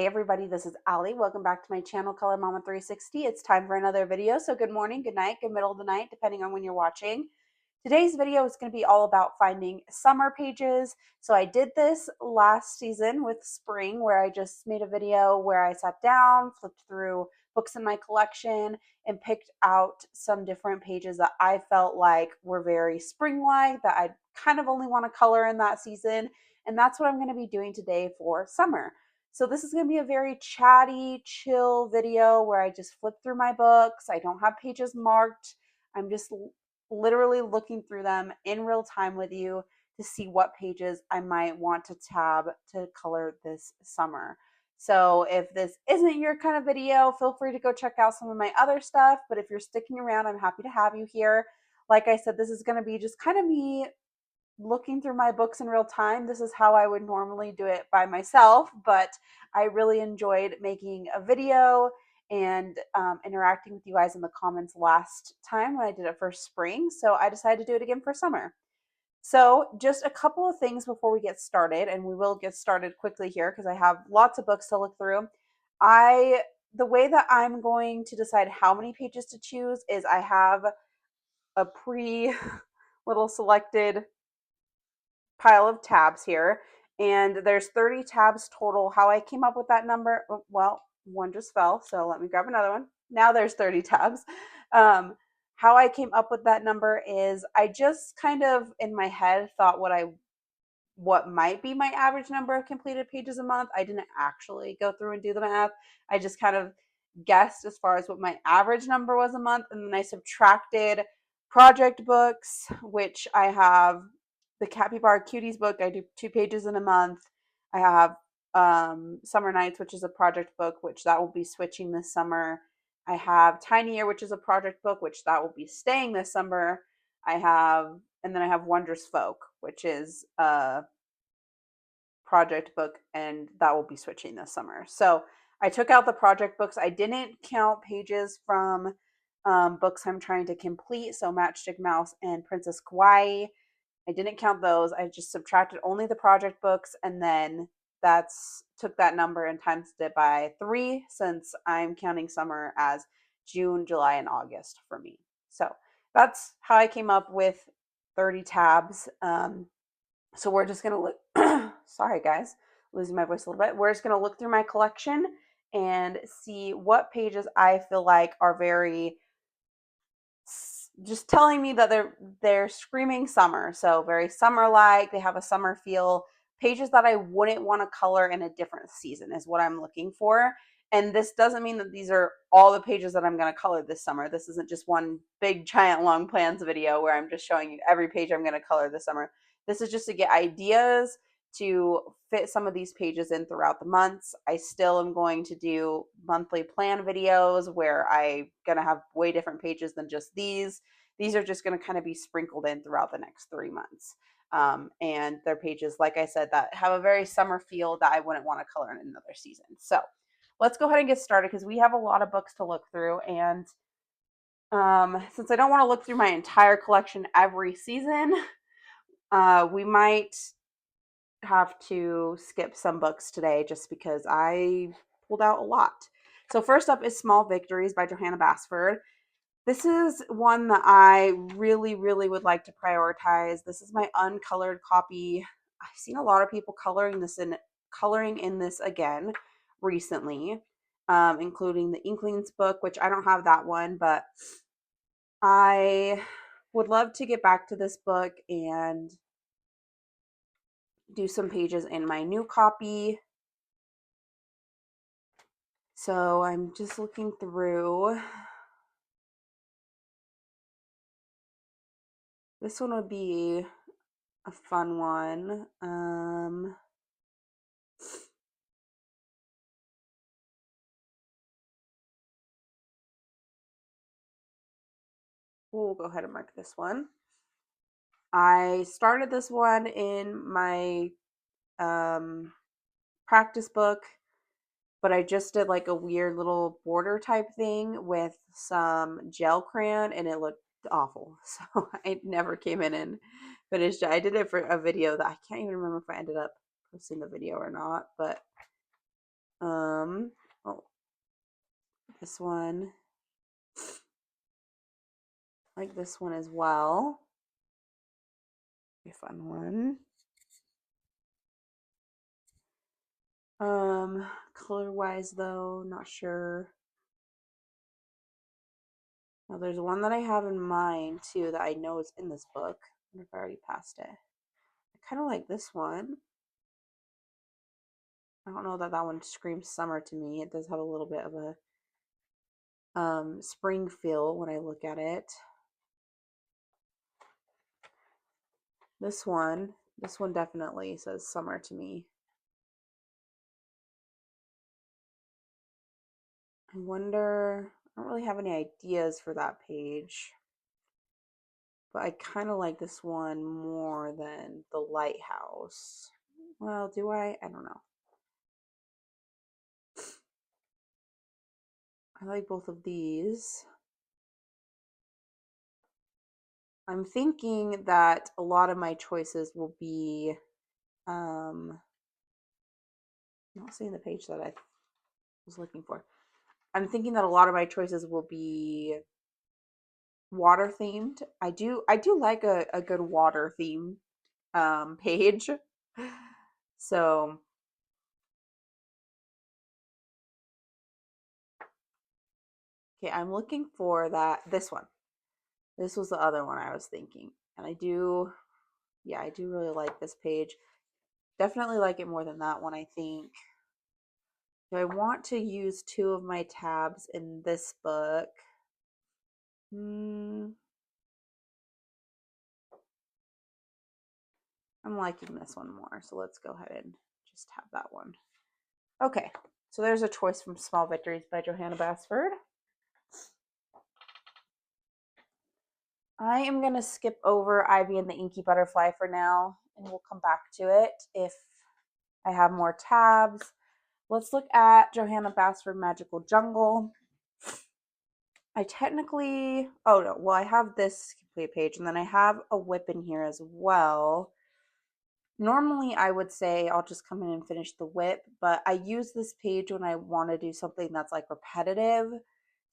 Hey everybody, this is Allie. Welcome back to my channel, Color Mama 360. It's time for another video. So good morning, good night, good middle of the night, depending on when you're watching. Today's video is going to be all about finding summer pages. So I did this last season with spring, where I just made a video where I sat down, flipped through books in my collection, and picked out some different pages that I felt like were very spring-like, that I kind of only want to color in that season. And that's what I'm going to be doing today for summer. So this is going to be a very chatty, chill video where I just flip through my books. I don't have pages marked. I'm just literally looking through them in real time with you to see what pages I might want to tab to color this summer. So if this isn't your kind of video, feel free to go check out some of my other stuff. But if you're sticking around, I'm happy to have you here. Like I said, this is going to be just kind of me looking through my books in real time. This is how I would normally do it by myself, but I really enjoyed making a video and interacting with you guys in the comments last time when I did it for spring. So I decided to do it again for summer. So just a couple of things before we get started, and we will get started quickly here because I have lots of books to look through. The way that I'm going to decide how many pages to choose is I have a little selected pile of tabs here, and there's 30 tabs total. How I came up with that number, well, one just fell, so let me grab another one. Now there's 30 tabs. How I came up with that number is I just kind of in my head thought what might be my average number of completed pages a month. I didn't actually go through and do the math. I just kind of guessed as far as what my average number was a month, and then I subtracted project books, which I have the Capybara Cuties book. I do 2 pages in a month. I have Summer Nights, which is a project book, which that will be switching this summer. I have Tiny Year, which is a project book, which that will be staying this summer. And then I have Wondrous Folk, which is a project book, and that will be switching this summer. So I took out the project books. I didn't count pages from books I'm trying to complete. So Matchstick Mouse and Princess Kawaii. I didn't count those. I just subtracted only the project books, and then took that number and times it by 3, since I'm counting summer as June, July, and August for me. So that's how I came up with 30 tabs. So we're just gonna look. Sorry, guys, losing my voice a little bit. We're just gonna look through my collection and see what pages I feel like are very just telling me that they're screaming summer. So very summer like, they have a summer feel. Pages that I wouldn't want to color in a different season is what I'm looking for. And this doesn't mean that these are all the pages that I'm going to color this summer. This isn't just one big giant long plans video where I'm just showing you every page I'm going to color this summer. This is just to get ideas to fit some of these pages in throughout the months. I still am going to do monthly plan videos where I'm going to have way different pages than just these. These are just going to kind of be sprinkled in throughout the next 3 months. And they're pages, like I said, that have a very summer feel that I wouldn't want to color in another season. So let's go ahead and get started because we have a lot of books to look through. And since I don't want to look through my entire collection every season, we might have to skip some books today just because I pulled out a lot. So first up is Small Victories by Johanna Basford. This is one that I really, really would like to prioritize. This is my uncolored copy. I've seen a lot of people coloring in this again recently, including the Inklings book, which I don't have that one, but I would love to get back to this book and do some pages in my new copy. So I'm just looking through. This one would be a fun one. We'll go ahead and mark this one. I started this one in my practice book, but I just did like a weird little border type thing with some gel crayon, and it looked awful. So I never came in and finished it. I did it for a video that I can't even remember if I ended up posting the video or not, but Oh, this one. I like this one as well. A fun one. Color wise though, not sure. Now there's one that I have in mind too that I know is in this book. I wonder if I already passed it. I kind of like this one. I don't know that that one screams summer to me. It does have a little bit of a spring feel when I look at it. This one definitely says summer to me. I wonder, I don't really have any ideas for that page, but I kind of like this one more than the lighthouse. Well, do I? I don't know. I like both of these. I'm thinking that a lot of my choices will be, I'm not seeing the page that I was looking for. I'm thinking that a lot of my choices will be water themed. I do like a good water theme page. So okay, I'm looking for this one. This was the other one I was thinking. And yeah, I do really like this page. Definitely like it more than that one, I think. Do I want to use two of my tabs in this book? I'm liking this one more, so let's go ahead and just have that one. Okay, so there's a choice from Small Victories by Johanna Basford. I am going to skip over Ivy and the Inky Butterfly for now, and we'll come back to it if I have more tabs. Let's look at Johanna Basford Magical Jungle. I technically, oh no, well, I have this complete page, and then I have a whip in here as well. Normally, I would say I'll just come in and finish the whip, but I use this page when I want to do something that's like repetitive.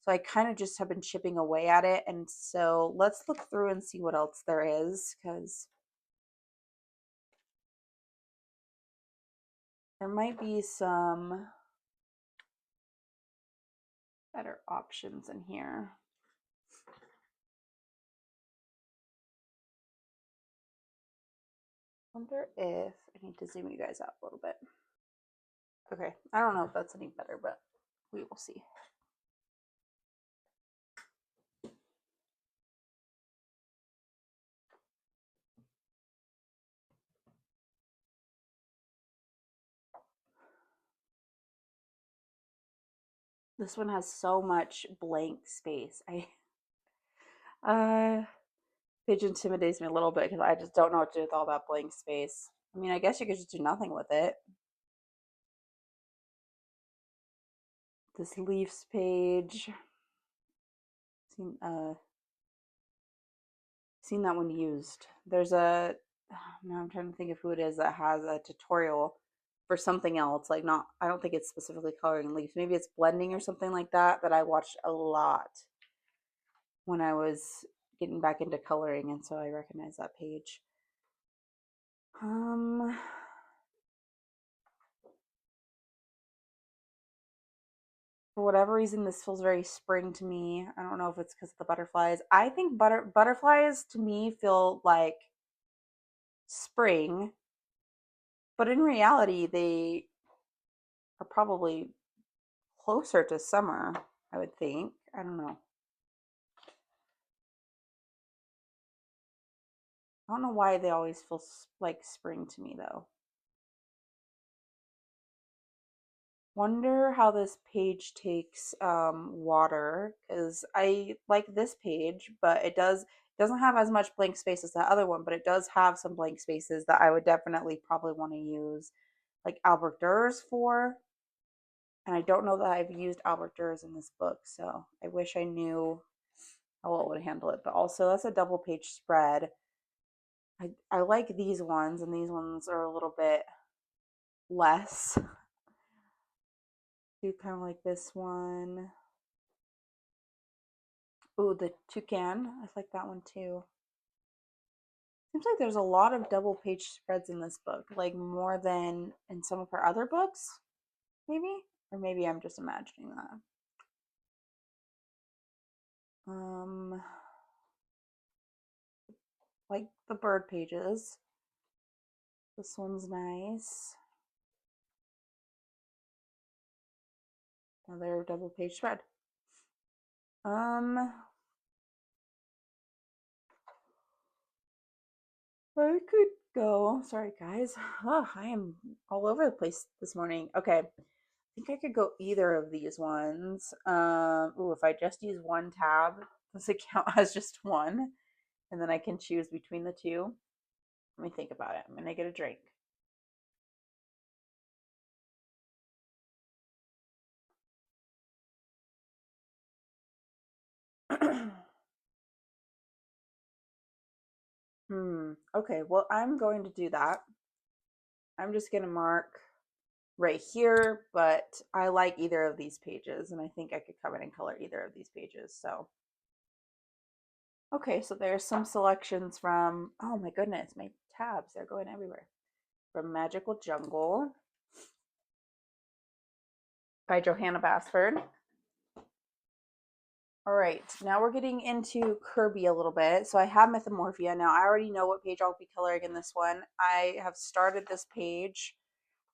So I kind of just have been chipping away at it. And so let's look through and see what else there is, because there might be some better options in here. I wonder if I need to zoom you guys out a little bit. Okay, I don't know if that's any better, but we will see. This one has so much blank space. Page intimidates me a little bit because I just don't know what to do with all that blank space. I mean, I guess you could just do nothing with it. This Leafs page. Seen seen that one used. There's a now I'm trying to think of who it is that has a tutorial for something else. Like not I don't think it's specifically coloring leaves. Maybe it's blending or something like that that I watched a lot when I was getting back into coloring, and so I recognize that page. For whatever reason, this feels very spring to me. I don't know if it's because of the butterflies. I think butterflies to me feel like spring, but in reality, they are probably closer to summer, I would think. I don't know. I don't know why they always feel like spring to me, though. Wonder how this page takes water, because I like this page, but doesn't have as much blank space as the other one, but it does have some blank spaces that I would definitely probably want to use like Albert Durers for. And I don't know that I've used Albert Durers in this book, so I wish I knew how well it would handle it. But also, that's a double page spread. I like these ones, and these ones are a little bit less. do kind of like this one. Ooh, the toucan. I like that one too. Seems like there's a lot of double page spreads in this book, like more than in some of her other books, maybe? Or maybe I'm just imagining that. Like the bird pages. This one's nice. Another double page spread. I could go. Sorry, guys. Oh, I am all over the place this morning. Okay. I think I could go either of these ones. Ooh, if I just use one tab, does it count as just one? And then I can choose between the two. Let me think about it. I'm gonna get a drink. Okay, well, I'm going to do that. I'm just gonna mark right here, but I like either of these pages, and I think I could come in and color either of these pages. So, okay, so there's some selections from, oh my goodness, my tabs, they're going everywhere. From Magical Jungle by Johanna Basford. All right, now we're getting into Kirby a little bit. So I have Mythomorphia. Now I already know what page I'll be coloring in this one. I have started this page.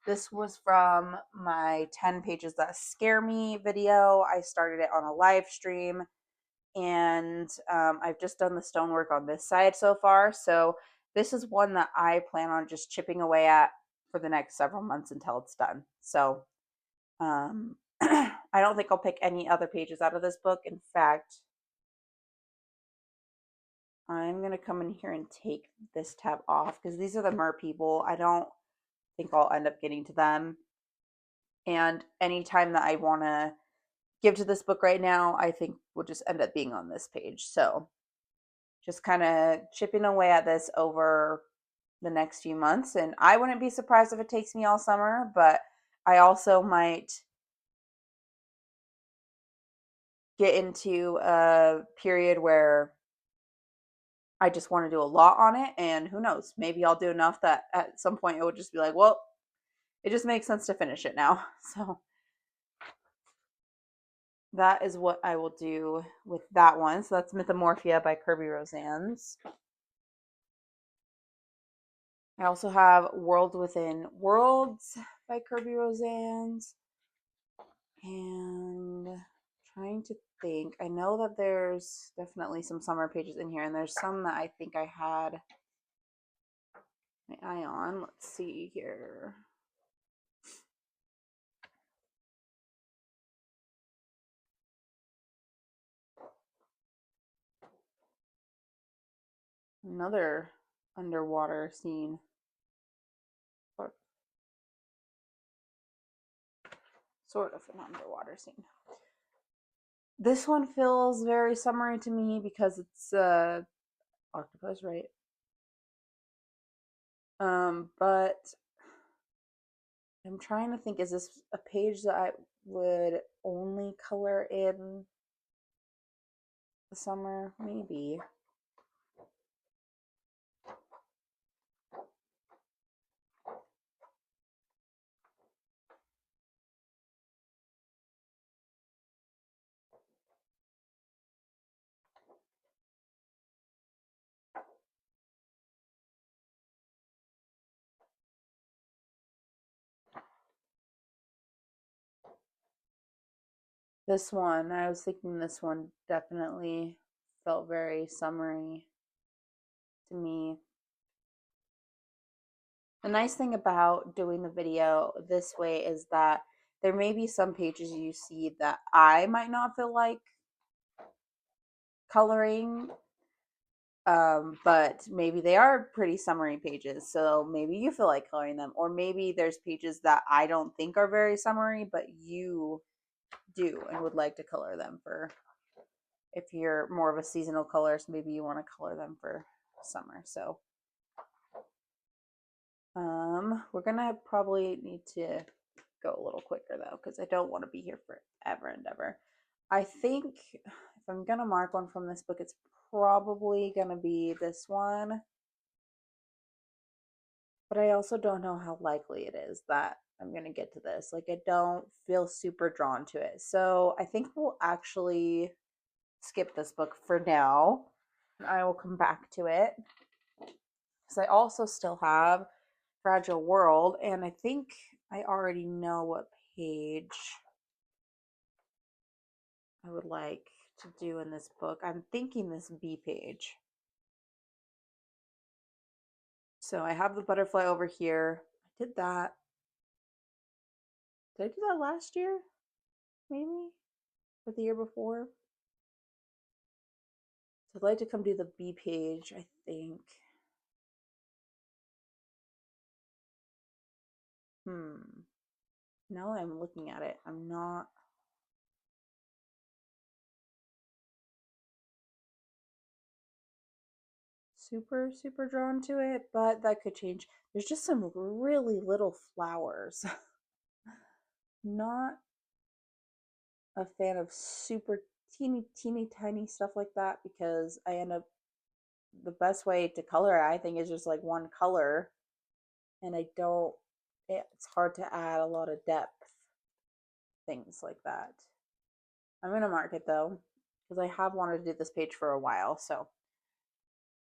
This was from my 10 pages that scare me video. I started it on a live stream, and I've just done the stonework on this side so far. So this is one that I plan on just chipping away at for the next several months until it's done. So I don't think I'll pick any other pages out of this book. In fact, I'm going to come in here and take this tab off because these are the mer people. I don't think I'll end up getting to them. And anytime that I want to give to this book right now, I think will just end up being on this page. So just kind of chipping away at this over the next few months. And I wouldn't be surprised if it takes me all summer, but I also might get into a period where I just want to do a lot on it, and who knows, maybe I'll do enough that at some point it would just be like, well, it just makes sense to finish it now. So that is what I will do with that one. So that's Mythomorphia by Kirby Rosannes. I also have World Within Worlds by Kirby Rosannes. And trying to think. I know that there's definitely some summer pages in here, and there's some that I think I had my eye on. Let's see here. Another underwater scene. Sort of an underwater scene. This one feels very summery to me because it's octopus, right? But I'm trying to think, is this a page that I would only color in the summer? Maybe. This one, I was thinking this one definitely felt very summery to me. The nice thing about doing the video this way is that there may be some pages you see that I might not feel like coloring, but maybe they are pretty summery pages, so maybe you feel like coloring them, or maybe there's pages that I don't think are very summery, but you do and would like to color them for, if you're more of a seasonal colorist, maybe you want to color them for summer. So we're gonna probably need to go a little quicker though, because I don't want to be here forever and ever. I think if I'm gonna mark one from this book, it's probably gonna be this one. But I also don't know how likely it is that I'm gonna get to this. Like, I don't feel super drawn to it. So I think we'll actually skip this book for now. And I will come back to it. Because I also still have Fragile World, and I think I already know what page I would like to do in this book. I'm thinking this B page. So I have the butterfly over here. I did that. Did I do that last year? Maybe? Or the year before? So I'd like to come do the B page, I think. Now that I'm looking at it, I'm not super drawn to it, but that could change. There's just some really little flowers. Not a fan of super teeny tiny stuff like that, because I end up, the best way to color it, I think, is just like one color, and I don't, it's hard to add a lot of depth, things like that. I'm gonna mark it though, because I have wanted to do this page for a while. So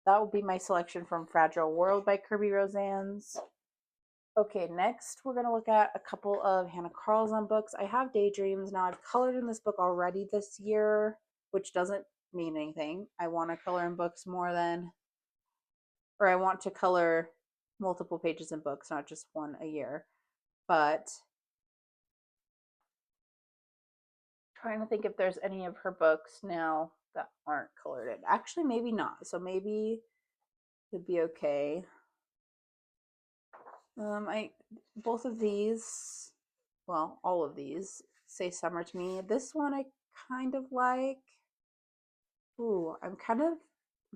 that will be my selection from Fragile World by Kirby Rosannes. Okay, next we're going to look at a couple of Hannah Carlzon books. I have Daydreams. Now, I've colored in this book already this year, which doesn't mean anything. I want to color in books more than, or I want to color multiple pages in books, not just one a year. But trying to think if there's any of her books now that aren't colored in. Actually, maybe not. So maybe it'd be okay. Both of these, well, all of these say summer to me. This one I kind of like. Ooh, I'm kind of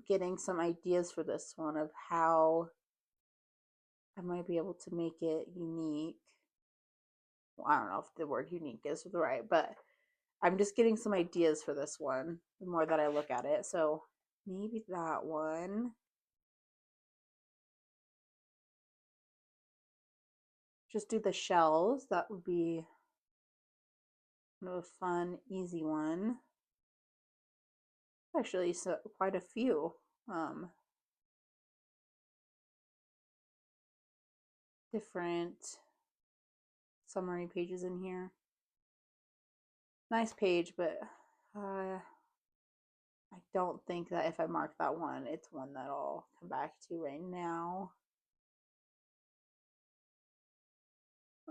getting some ideas for this one of how I might be able to make it unique. Well, I don't know if the word unique is right, but I'm just getting some ideas for this one the more that I look at it. So maybe that one. Just do the shells. That would be a fun, easy one. Actually, so quite a few different summary pages in here. Nice page, but I don't think that if I mark that one, it's one that I'll come back to right now.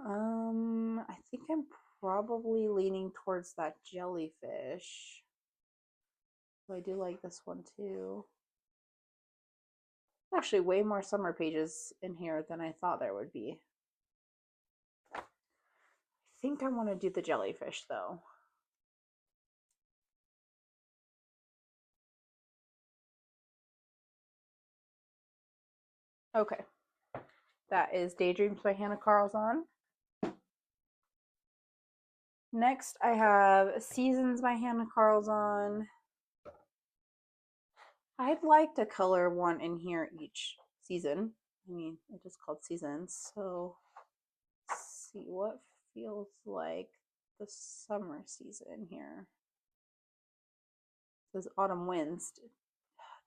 I think I'm probably leaning towards that jellyfish. So I do like this one too. Actually, way more summer pages in here than I thought there would be. I think I want to do the jellyfish though. Okay. That is Daydreams by Hannah Carlzon. Next, I have Seasons by Hannah Carlzon. I'd like to color one in here each season. I mean, it is called Seasons. So let's see what feels like the summer season here. It says Autumn Winds.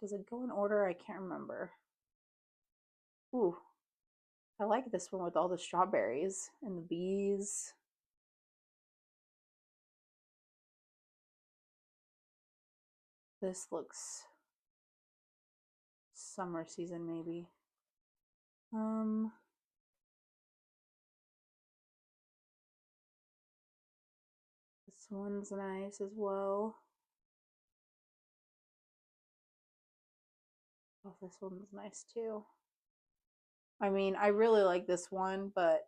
Does it go in order? I can't remember. Ooh, I like this one with all the strawberries and the bees. This looks summer season maybe. This one's nice as well. Oh, this one's nice too. I mean, I really like this one, but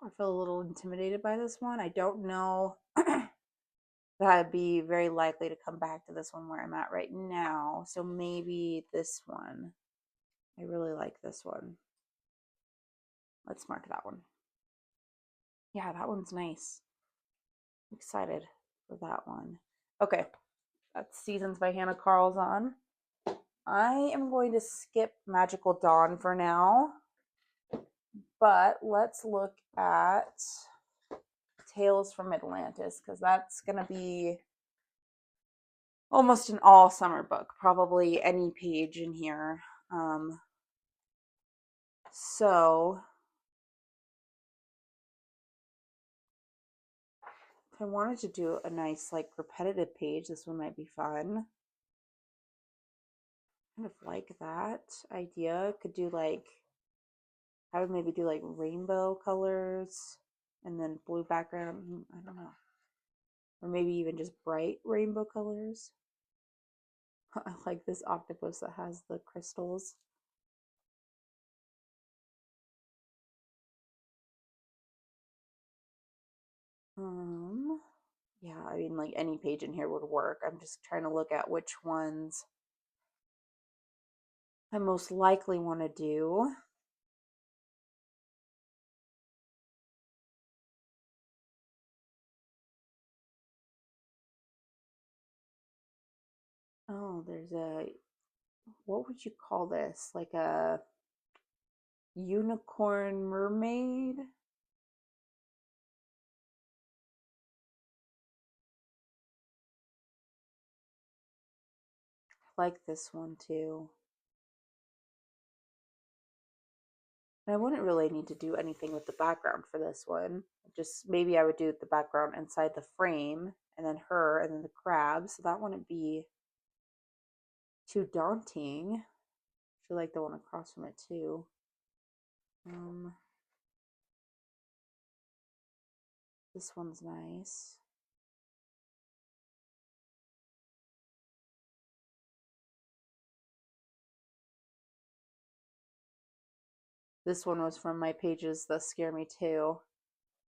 I feel a little intimidated by this one. I don't know that I'd be very likely to come back to this one where I'm at right now. So maybe this one. I really like this one. Let's mark that one. Yeah, that one's nice. I'm excited for that one. Okay, that's Seasons by Hannah Carl's on. I am going to skip Magical Dawn for now, but let's look at Tales from Atlantis because that's going to be almost an all summer book, probably any page in here. So if I wanted to do a nice like repetitive page, this one might be fun. Kind of like that idea. Could do like, I would maybe do like rainbow colors and then blue background. I don't know. Or maybe even just bright rainbow colors. I like this octopus that has the crystals. Yeah, I mean, like any page in here would work. I'm just trying to look at which ones I most likely want to do. Oh, there's a, what would you call this? Like a unicorn mermaid? I like this one too. And I wouldn't really need to do anything with the background for this one. Just maybe I would do the background inside the frame and then her and then the crab. So that wouldn't be too daunting. I feel like the one across from it too. Um, this one's nice. This one was from my pages that scare me too.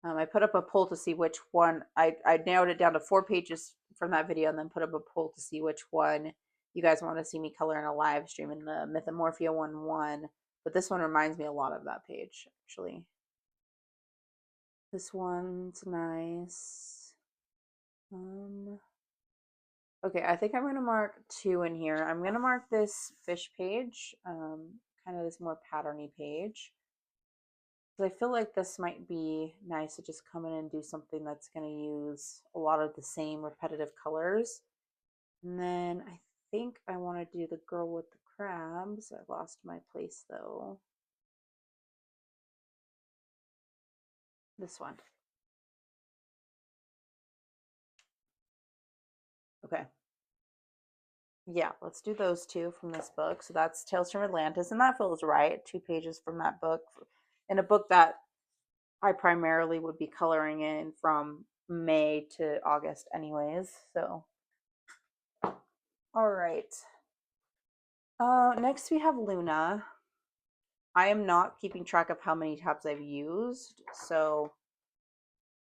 I put up a poll to see which one. I narrowed it down to 4 pages from that video and then put up a poll to see which one you guys want to see me color in a live stream. And the Mythomorphia one won. But this one reminds me a lot of that page, actually. This one's nice. Okay, I think I'm going to mark 2 in here. I'm going to mark this fish page, kind of this more patterny page. I feel like this might be nice to just come in and do something that's going to use a lot of the same repetitive colors. And then I think I want to do the girl with the crabs. I lost my place though. This one. Okay. Yeah, let's do those 2 from this book. So that's Tales from Atlantis, and that feels right. 2 pages from that book, in a book that I primarily would be coloring in from May to August anyways. So, all right. Next we have Luna. I am not keeping track of how many tabs I've used, so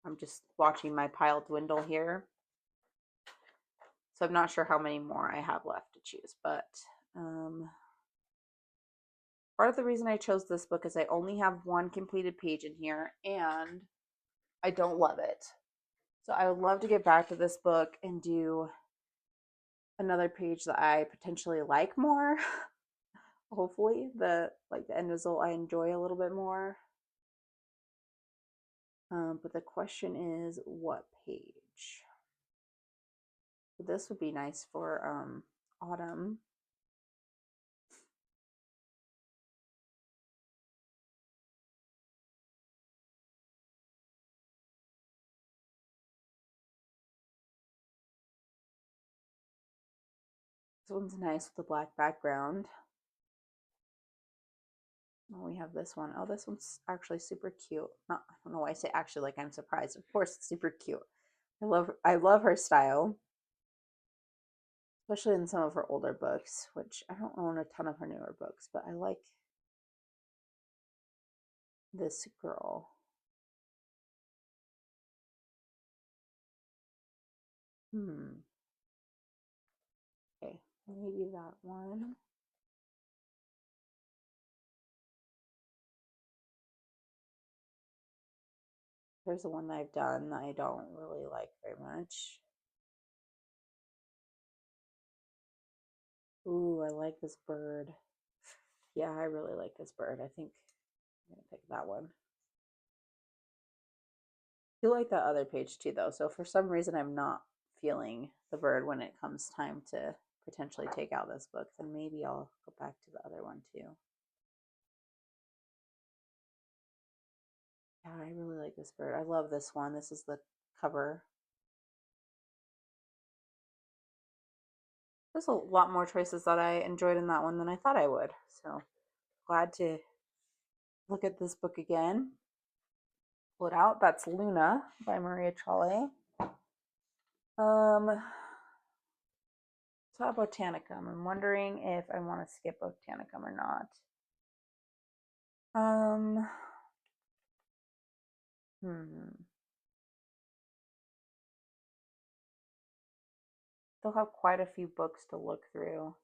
I'm just watching my pile dwindle here. So I'm not sure how many more I have left to choose, but part of the reason I chose this book is I only have 1 completed page in here, and I don't love it. So I would love to get back to this book and do another page that I potentially like more. Hopefully, the end result I enjoy a little bit more. But the question is, what page? This would be nice for autumn. This one's nice with the black background. Oh, we have this one. Oh, this one's actually super cute. Not, I don't know why I say actually like I'm surprised. Of course, it's super cute. I love her style, especially in some of her older books, which I don't own a ton of her newer books, but I like this girl. Okay, maybe that one. Here's the one that I've done that I don't really like very much. Ooh, I like this bird. Yeah, I really like this bird. I think I'm going to pick that one. I do like that other page too, though. So for some reason, I'm not feeling the bird when it comes time to potentially take out this book. Then maybe I'll go back to the other one too. Yeah, I really like this bird. I love this one. This is the cover. There's a lot more choices that I enjoyed in that one than I thought I would. So glad to look at this book again. Pull it out. That's Luna by Maria Trolle. So Botanicum. I'm wondering if I want to skip Botanicum or not. They'll have quite a few books to look through.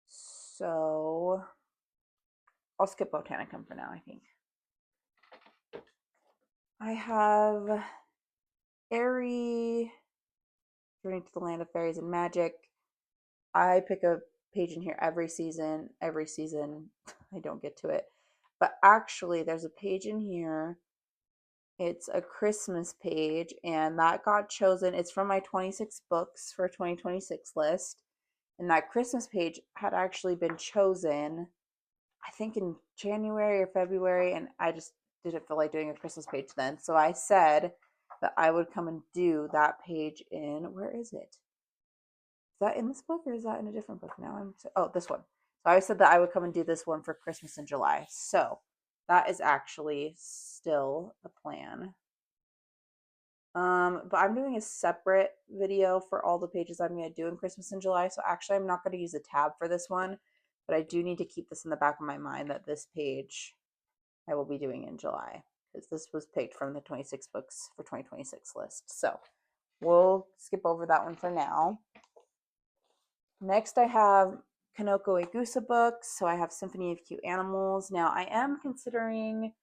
So I'll skip Botanicum for now, I think. I have Airy, Journey to the Land of Fairies and Magic. I pick a page in here every season. Every season, I don't get to it. But actually, there's a page in here. It's a Christmas page, and that got chosen. It's from my 26 books for 2026 list. And that Christmas page had actually been chosen, I think in January or February, and I just didn't feel like doing a Christmas page then. So I said that I would come and do that page in, where is it? Is that in this book or is that in a different book now? Oh, this one. So I said that I would come and do this one for Christmas in July. So that is actually still a plan. But I'm doing a separate video for all the pages I'm going to do in Christmas in July. So actually, I'm not going to use a tab for this one, but I do need to keep this in the back of my mind that this page I will be doing in July because this was picked from the 26 books for 2026 list. So we'll skip over that one for now. Next, I have Kanoko Igusa books. So I have Symphony of Cute Animals. Now, I am considering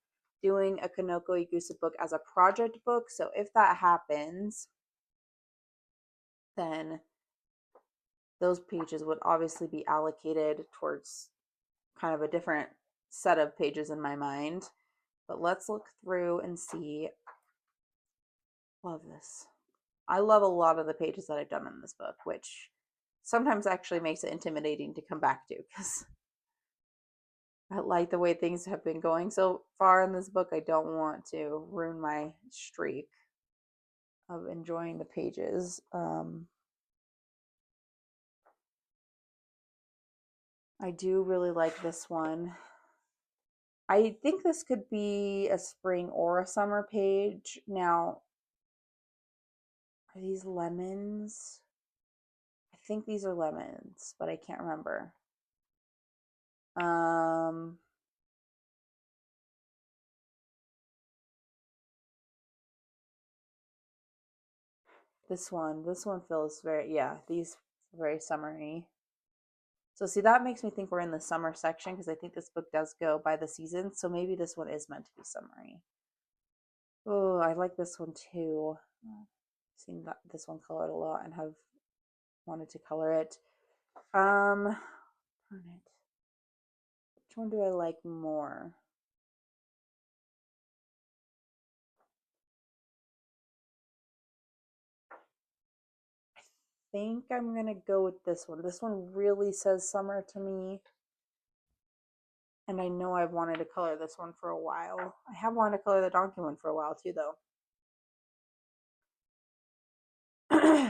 doing a Kanoko Igusa book as a project book. So if that happens, then those pages would obviously be allocated towards kind of a different set of pages in my mind. But let's look through and see. Love this. I love a lot of the pages that I've done in this book, which sometimes actually makes it intimidating to come back to because I like the way things have been going so far in this book. I don't want to ruin my streak of enjoying the pages. I do really like this one. I think this could be a spring or a summer page. Now, are these lemons? I think these are lemons, but I can't remember. This one feels very, yeah, these very summery. So see, that makes me think we're in the summer section because I think this book does go by the season. So maybe this one is meant to be summery. Oh, I like this one too. I've seen this one colored a lot and have wanted to color it. Darn it. Which one do I like more? I think I'm gonna go with this one. This one really says summer to me. And I know I've wanted to color this one for a while. I have wanted to color the donkey one for a while too, though.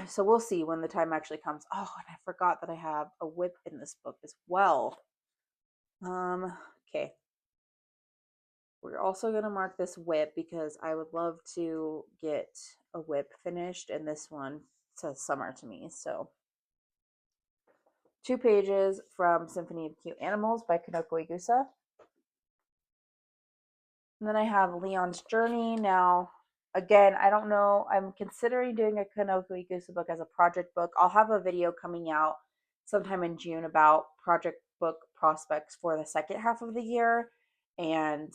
So we'll see when the time actually comes. Oh, and I forgot that I have a whip in this book as well. Okay. We're also going to mark this whip because I would love to get a whip finished, and this one says summer to me. So 2 pages from Symphony of Cute Animals by Kanoko Igusa. And then I have Leon's Journey. Now, again, I don't know. I'm considering doing a Kanoko Igusa book as a project book. I'll have a video coming out sometime in June about project book prospects for the second half of the year. And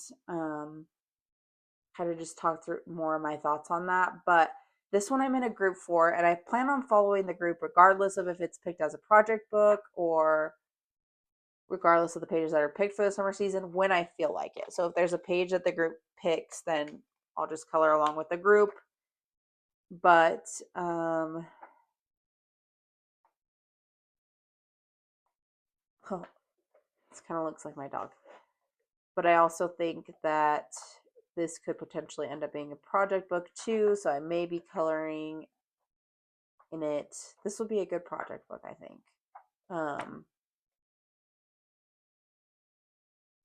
kind of just talk through more of my thoughts on that. But this one I'm in a group for, and I plan on following the group regardless of if it's picked as a project book or regardless of the pages that are picked for the summer season when I feel like it. So if there's a page that the group picks, then I'll just color along with the group. But oh, this kind of looks like my dog. But I also think that this could potentially end up being a project book too, so I may be coloring in it. This will be a good project book, I think.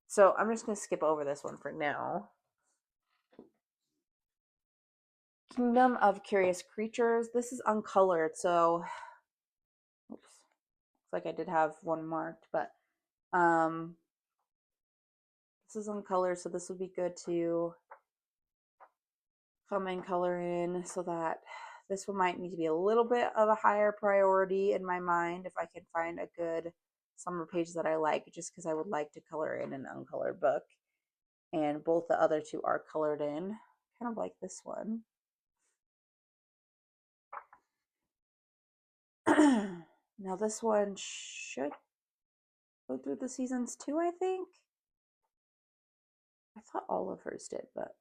So I'm just going to skip over this one for now. Kingdom of Curious Creatures. This is uncolored, so oops. Looks like I did have one marked, but this is uncolored, so this would be good to come and color in, so that this one might need to be a little bit of a higher priority in my mind if I can find a good summer page that I like, just because I would like to color in an uncolored book. And both the other two are colored in, kind of like this one. Now this one should go through the seasons too, I think. I thought all of hers did, but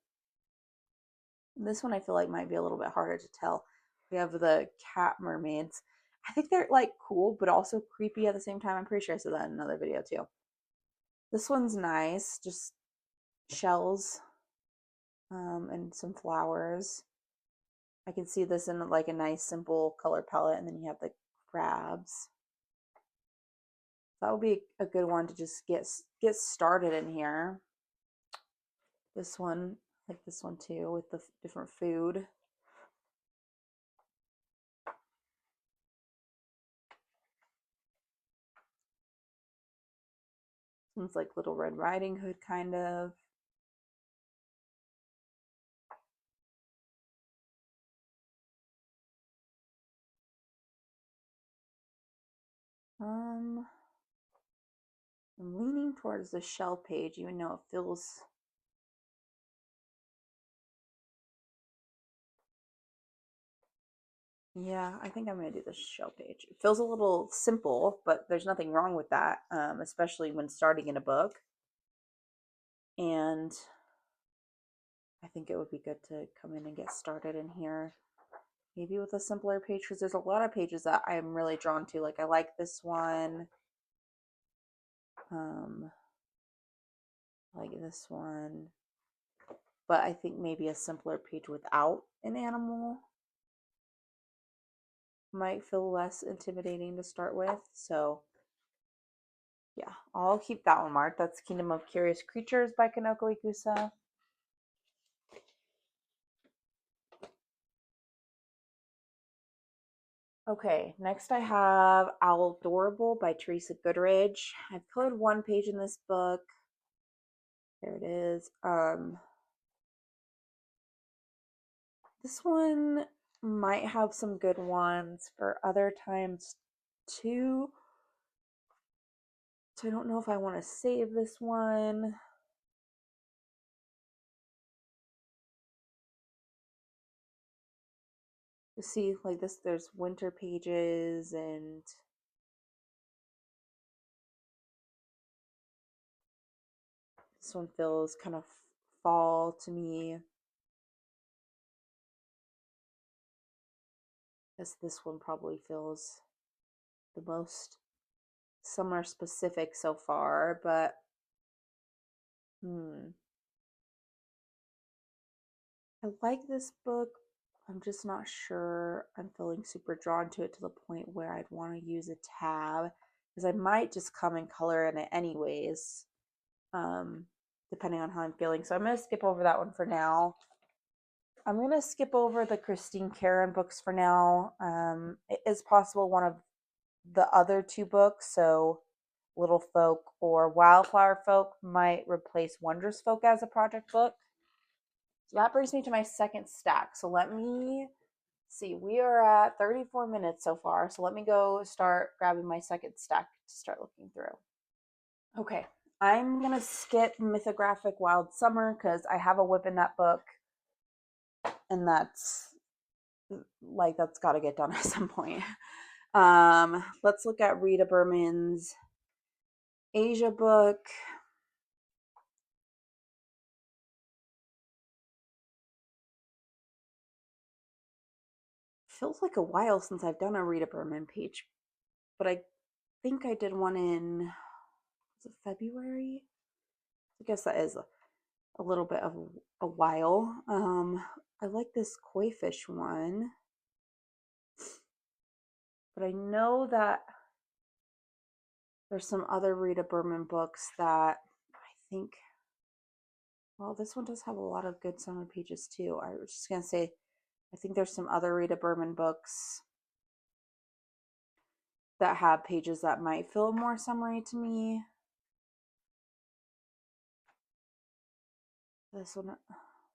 this one I feel like might be a little bit harder to tell. We have the cat mermaids. I think they're like cool, but also creepy at the same time. I'm pretty sure I said that in another video too. This one's nice, just shells and some flowers. I can see this in like a nice simple color palette, and then you have the crabs. That would be a good one to just get started in here. This one, like this one too, with the different food. It's like Little Red Riding Hood, kind of. I'm leaning towards the shell page, even though it feels. Yeah, I think I'm going to do the shell page. It feels a little simple, but there's nothing wrong with that, especially when starting in a book. And I think it would be good to come in and get started in here. Maybe with a simpler page, because there's a lot of pages that I'm really drawn to. Like I like this one. Like this one. But I think maybe a simpler page without an animal might feel less intimidating to start with. So yeah, I'll keep that one marked. That's Kingdom of Curious Creatures by Kanoko Ikusa. Okay, next I have Owl Adorable by Teresa Goodridge. I've colored one page in this book. There it is. This one might have some good ones for other times too. So I don't know if I want to save this one. You see, like this, there's winter pages, and this one feels kind of fall to me. As this one probably feels the most summer specific so far, but I like this book. I'm just not sure I'm feeling super drawn to it to the point where I'd want to use a tab, because I might just come and color in it anyways, depending on how I'm feeling. So I'm going to skip over that one for now. I'm going to skip over the Christine Karen books for now. It is possible one of the other two books, so Little Folk or Wildflower Folk, might replace Wondrous Folk as a project book. So that brings me to my second stack. So let me see. We are at 34 minutes so far. So let me go start grabbing my second stack to start looking through. Okay, I'm going to skip Mythographic Wild Summer because I have a whip in that book. and that's got to get done at some point. Let's look at Rita Berman's Asia book. Feels like a while since I've done a Rita Berman page, but I think I did one in, was it February? I guess that is a little bit of a while. I like this koi fish one, but I know that there's some other Rita Berman books that I think, well, this one does have a lot of good summer pages too. I was just going to say, I think there's some other Rita Berman books that have pages that might feel more summery to me. This one,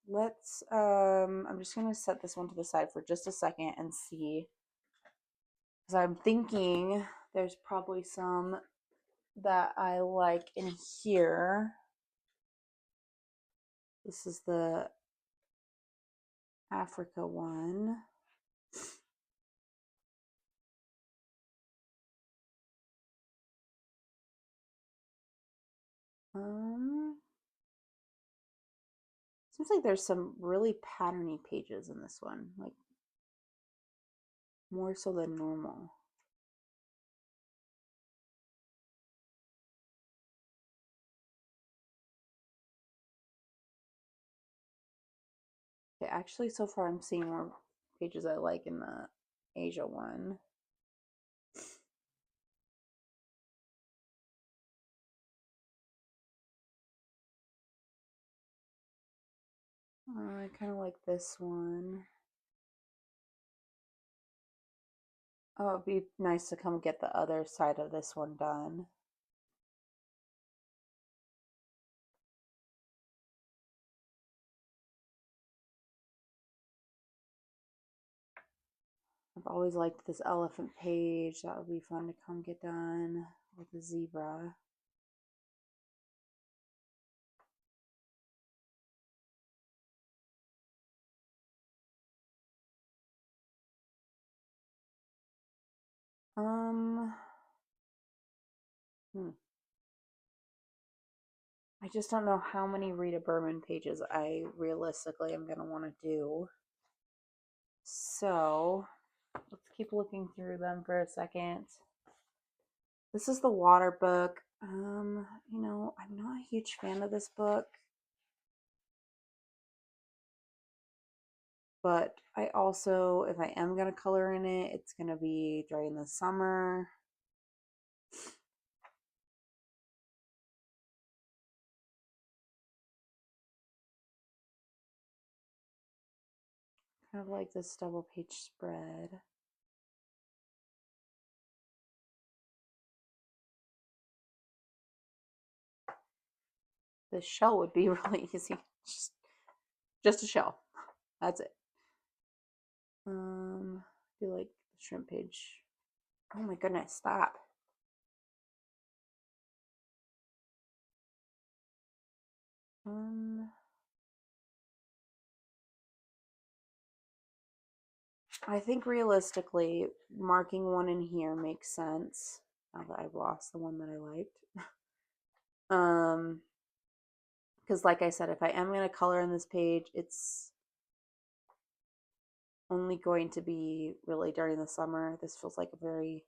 let's, I'm just going to set this one to the side for just a second and see. Because I'm thinking there's probably some that I like in here. This is the Africa one. Seems like there's some really patterny pages in this one, like more so than normal. Okay, actually, so far I'm seeing more pages I like in the Asia one. I kind of like this one. Oh, it'd be nice to come get the other side of this one done. I've always liked this elephant page. That would be fun to come get done with the zebra. I just don't know how many Rita Berman pages I realistically am going to want to do. So let's keep looking through them for a second. This is the water book. You know, I'm not a huge fan of this book, but I also, if I am going to color in it, it's going to be during the summer. Kind of like this double page spread. This shell would be really easy. Just a shell. That's it. Do like the shrimp page. Oh my goodness, stop. I think realistically, marking one in here makes sense. Now that I've lost the one that I liked. Because like I said, if I am going to color in this page, it's only going to be really during the summer. This feels like a very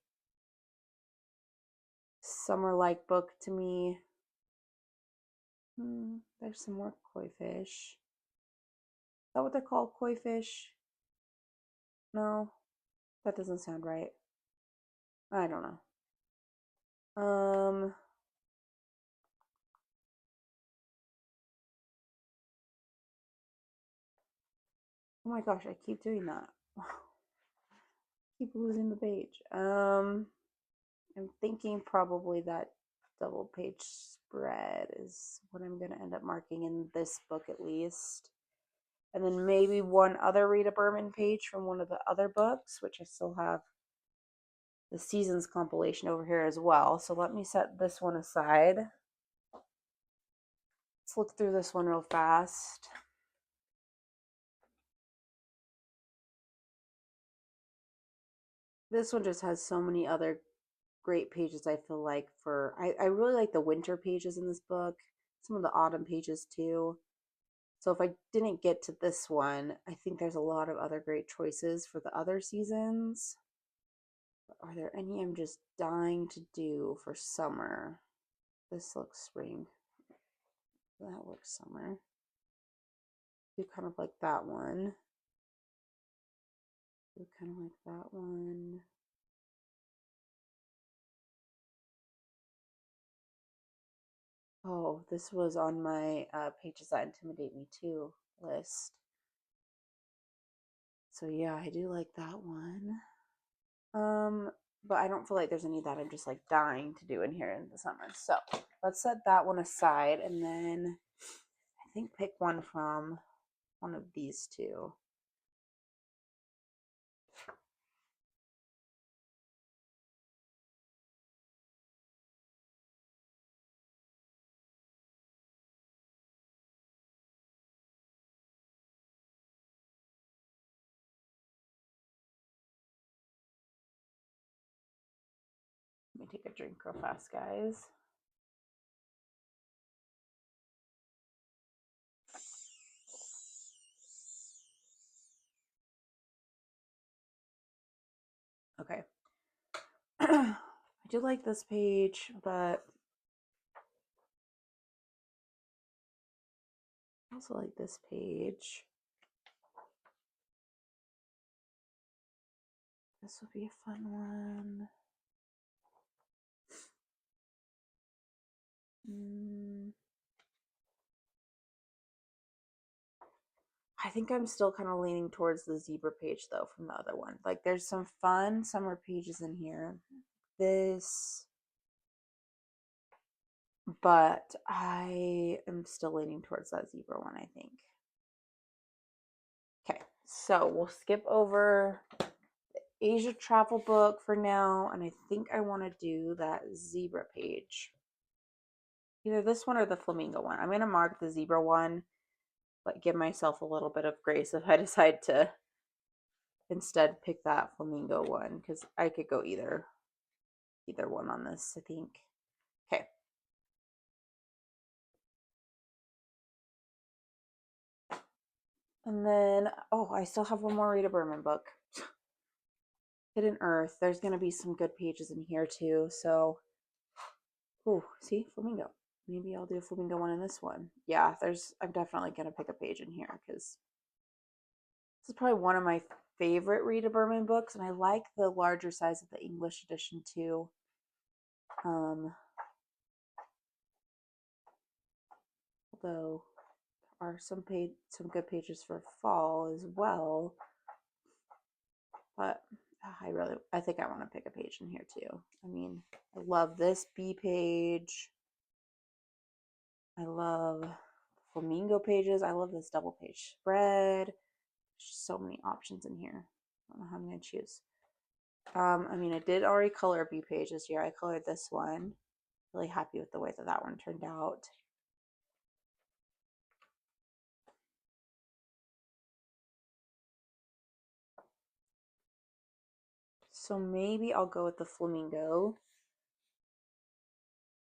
summer-like book to me. There's some more koi fish. Is that what they're called? Koi fish? No, that doesn't sound right. I don't know. Oh my gosh, I keep doing that. Keep losing the page. I'm thinking probably that double page spread is what I'm going to end up marking in this book at least. And then maybe one other Rita Berman page from one of the other books, which I still have the seasons compilation over here as well. So let me set this one aside. Let's look through this one real fast. This one just has so many other great pages, I feel like, for I really like the winter pages in this book, some of the autumn pages too. So if I didn't get to this one, I think there's a lot of other great choices for the other seasons. But are there any I'm just dying to do for summer? This looks spring. That looks summer. Do kind of like that one. Do kind of like that one. Oh, this was on my pages that intimidate me too list. So yeah, I do like that one. But I don't feel like there's any that I'm just like dying to do in here in the summer. So let's set that one aside and then I think pick one from one of these two. Let me take a drink real fast, guys. Okay. I do like this page, but I also like this page. This would be a fun one. I think I'm still kind of leaning towards the zebra page though from the other one. Like there's some fun summer pages in here. This, but I am still leaning towards that zebra one, I think. Okay, so we'll skip over the Asia travel book for now, and I think I want to do that zebra page. Either this one or the flamingo one. I'm going to mark the zebra one, but give myself a little bit of grace if I decide to instead pick that flamingo one, because I could go either one on this, I think. Okay. And then, oh, I still have one more Rita Berman book. Hidden Earth. There's going to be some good pages in here too. So, oh, see, flamingo. Maybe I'll do a flamingo one in this one. Yeah, I'm definitely going to pick a page in here because this is probably one of my favorite Rita Berman books. And I like the larger size of the English edition too. Although are some good pages for fall as well. But I think I want to pick a page in here too. I mean, I love this bee page. I love flamingo pages. I love this double page spread. There's so many options in here. I don't know how I'm going to choose. I mean, I did already color a bee page this year. I colored this one. Really happy with the way that one turned out. So maybe I'll go with the flamingo.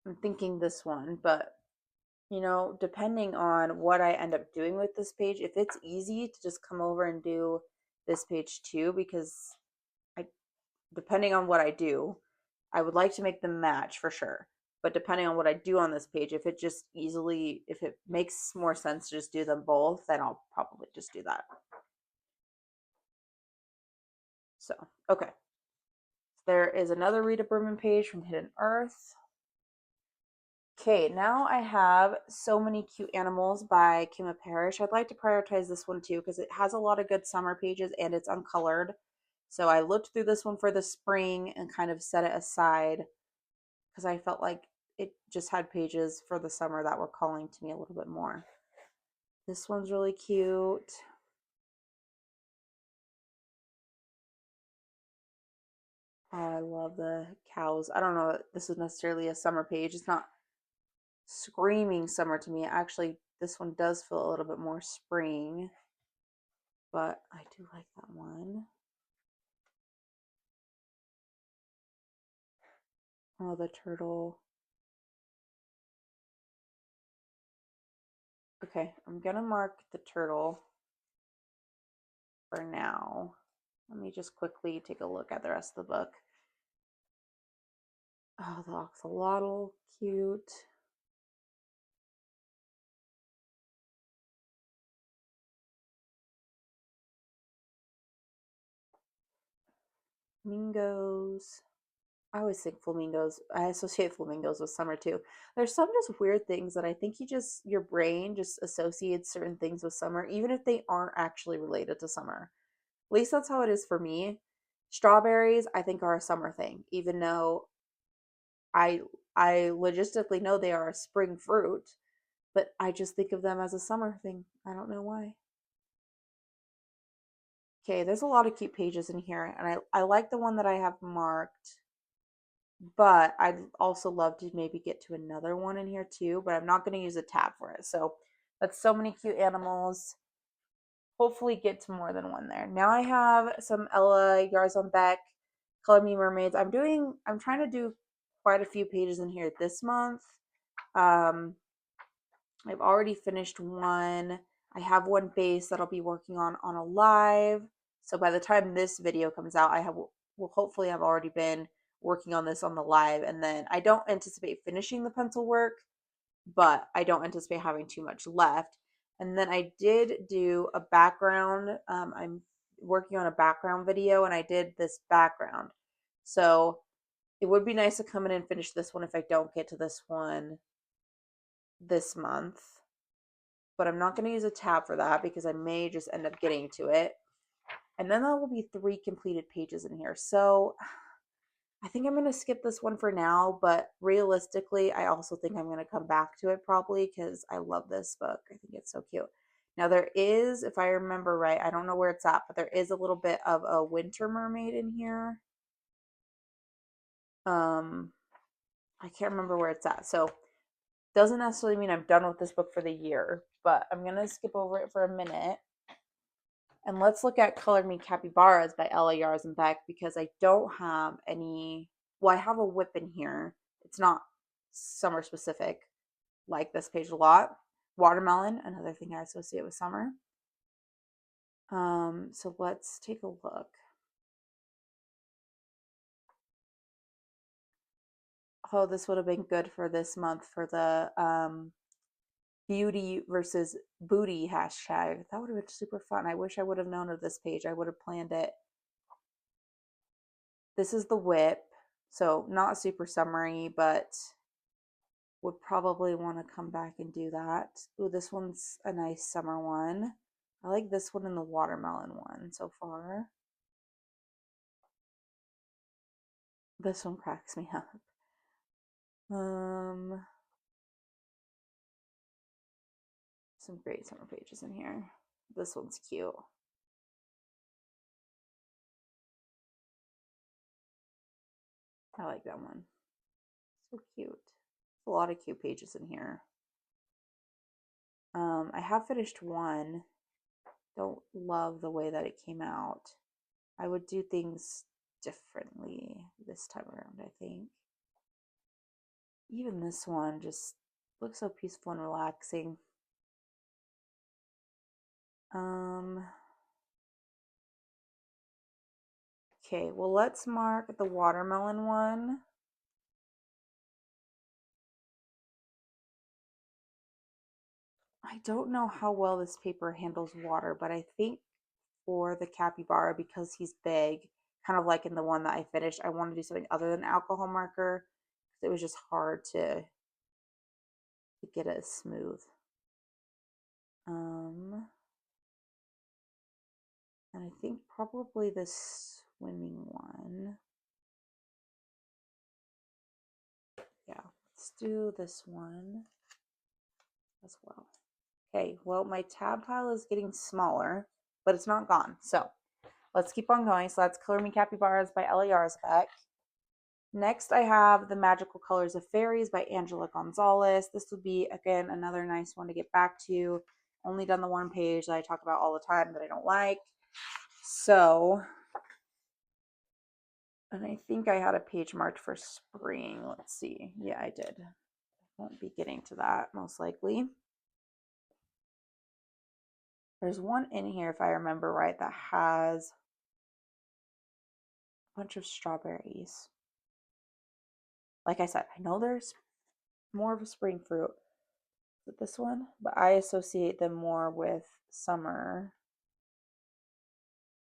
I'm thinking this one, but you know, depending on what I end up doing with this page, if it's easy to just come over and do this page too, because depending on what I do, I would like to make them match for sure. But depending on what I do on this page, if it makes more sense to just do them both, then I'll probably just do that. So, okay. There is another Rita Berman page from Hidden Earth. Okay, now I have So Many Cute Animals by Kima Parrish. I'd like to prioritize this one too because it has a lot of good summer pages and it's uncolored. So I looked through this one for the spring and kind of set it aside because I felt like it just had pages for the summer that were calling to me a little bit more. This one's really cute. I love the cows. I don't know if this is necessarily a summer page. It's not screaming summer to me. Actually, this one does feel a little bit more spring, but I do like that one. Oh, the turtle. Okay, I'm gonna mark the turtle for now. Let me just quickly take a look at the rest of the book. Oh, the axolotl, cute. Flamingos. I always think flamingos. I associate flamingos with summer too. There's some just weird things that I think your brain just associates certain things with summer, even if they aren't actually related to summer. At least that's how it is for me. Strawberries, I think, are a summer thing, even though I I logistically know they are a spring fruit, but I just think of them as a summer thing. I don't know why. Okay, there's a lot of cute pages in here, and I like the one that I have marked, but I'd also love to maybe get to another one in here too, but I'm not going to use a tab for it. So that's so many cute animals. Hopefully get to more than one there. Now I have some Ella Yarzon-Beck Color Me Mermaids. I'm trying to do quite a few pages in here this month. Um, I've already finished one. I have one base that I'll be working on a live. So by the time this video comes out, will hopefully have already been working on this on the live. And then I don't anticipate finishing the pencil work, but I don't anticipate having too much left. And then I did do a background. I'm working on a background video, and I did this background. So it would be nice to come in and finish this one if I don't get to this one this month. But I'm not going to use a tab for that because I may just end up getting to it. And then there will be 3 completed pages in here. So I think I'm going to skip this one for now, but realistically, I also think I'm going to come back to it probably because I love this book. I think it's so cute. Now there is, if I remember right, I don't know where it's at, but there is a little bit of a winter mermaid in here. I can't remember where it's at. So doesn't necessarily mean I'm done with this book for the year, but I'm going to skip over it for a minute. And let's look at Color Me Capybaras by Ella Yarzon-Beck because I don't have any. Well, I have a whip in here. It's not summer specific, like this page a lot. Watermelon, another thing I associate with summer. So let's take a look. Oh, this would have been good for this month for the beauty versus booty hashtag. That would have been super fun. I wish I would have known of this page. I would have planned it. This is the whip. So not super summery, but would probably want to come back and do that. Ooh, this one's a nice summer one. I like this one and the watermelon one so far. This one cracks me up. Some great summer pages in here. This one's cute. I like that one. So cute. A lot of cute pages in here. I have finished one. Don't love the way that it came out. I would do things differently this time around, I think. Even this one just looks so peaceful and relaxing. Okay, well, let's mark the watermelon one. I don't know how well this paper handles water, but I think for the capybara, because he's big, kind of like in the one that I finished, I want to do something other than alcohol marker because it was just hard to get it smooth. And I think probably the swimming one. Yeah, let's do this one as well. Okay, well, my tab pile is getting smaller, but it's not gone. So let's keep on going. So that's Color Me Capybaras by Ella Yarzon-Beck. Next, I have The Magical Colors of Fairies by Angela Gonzalez. This would be, again, another nice one to get back to. Only done the one page that I talk about all the time that I don't like. So And I think I had a page marked for spring. Let's see. Yeah, I did. Won't be getting to that most likely. There's one in here, if I remember right, that has a bunch of strawberries. Like I said, I know there's more of a spring fruit with this one, but I associate them more with summer.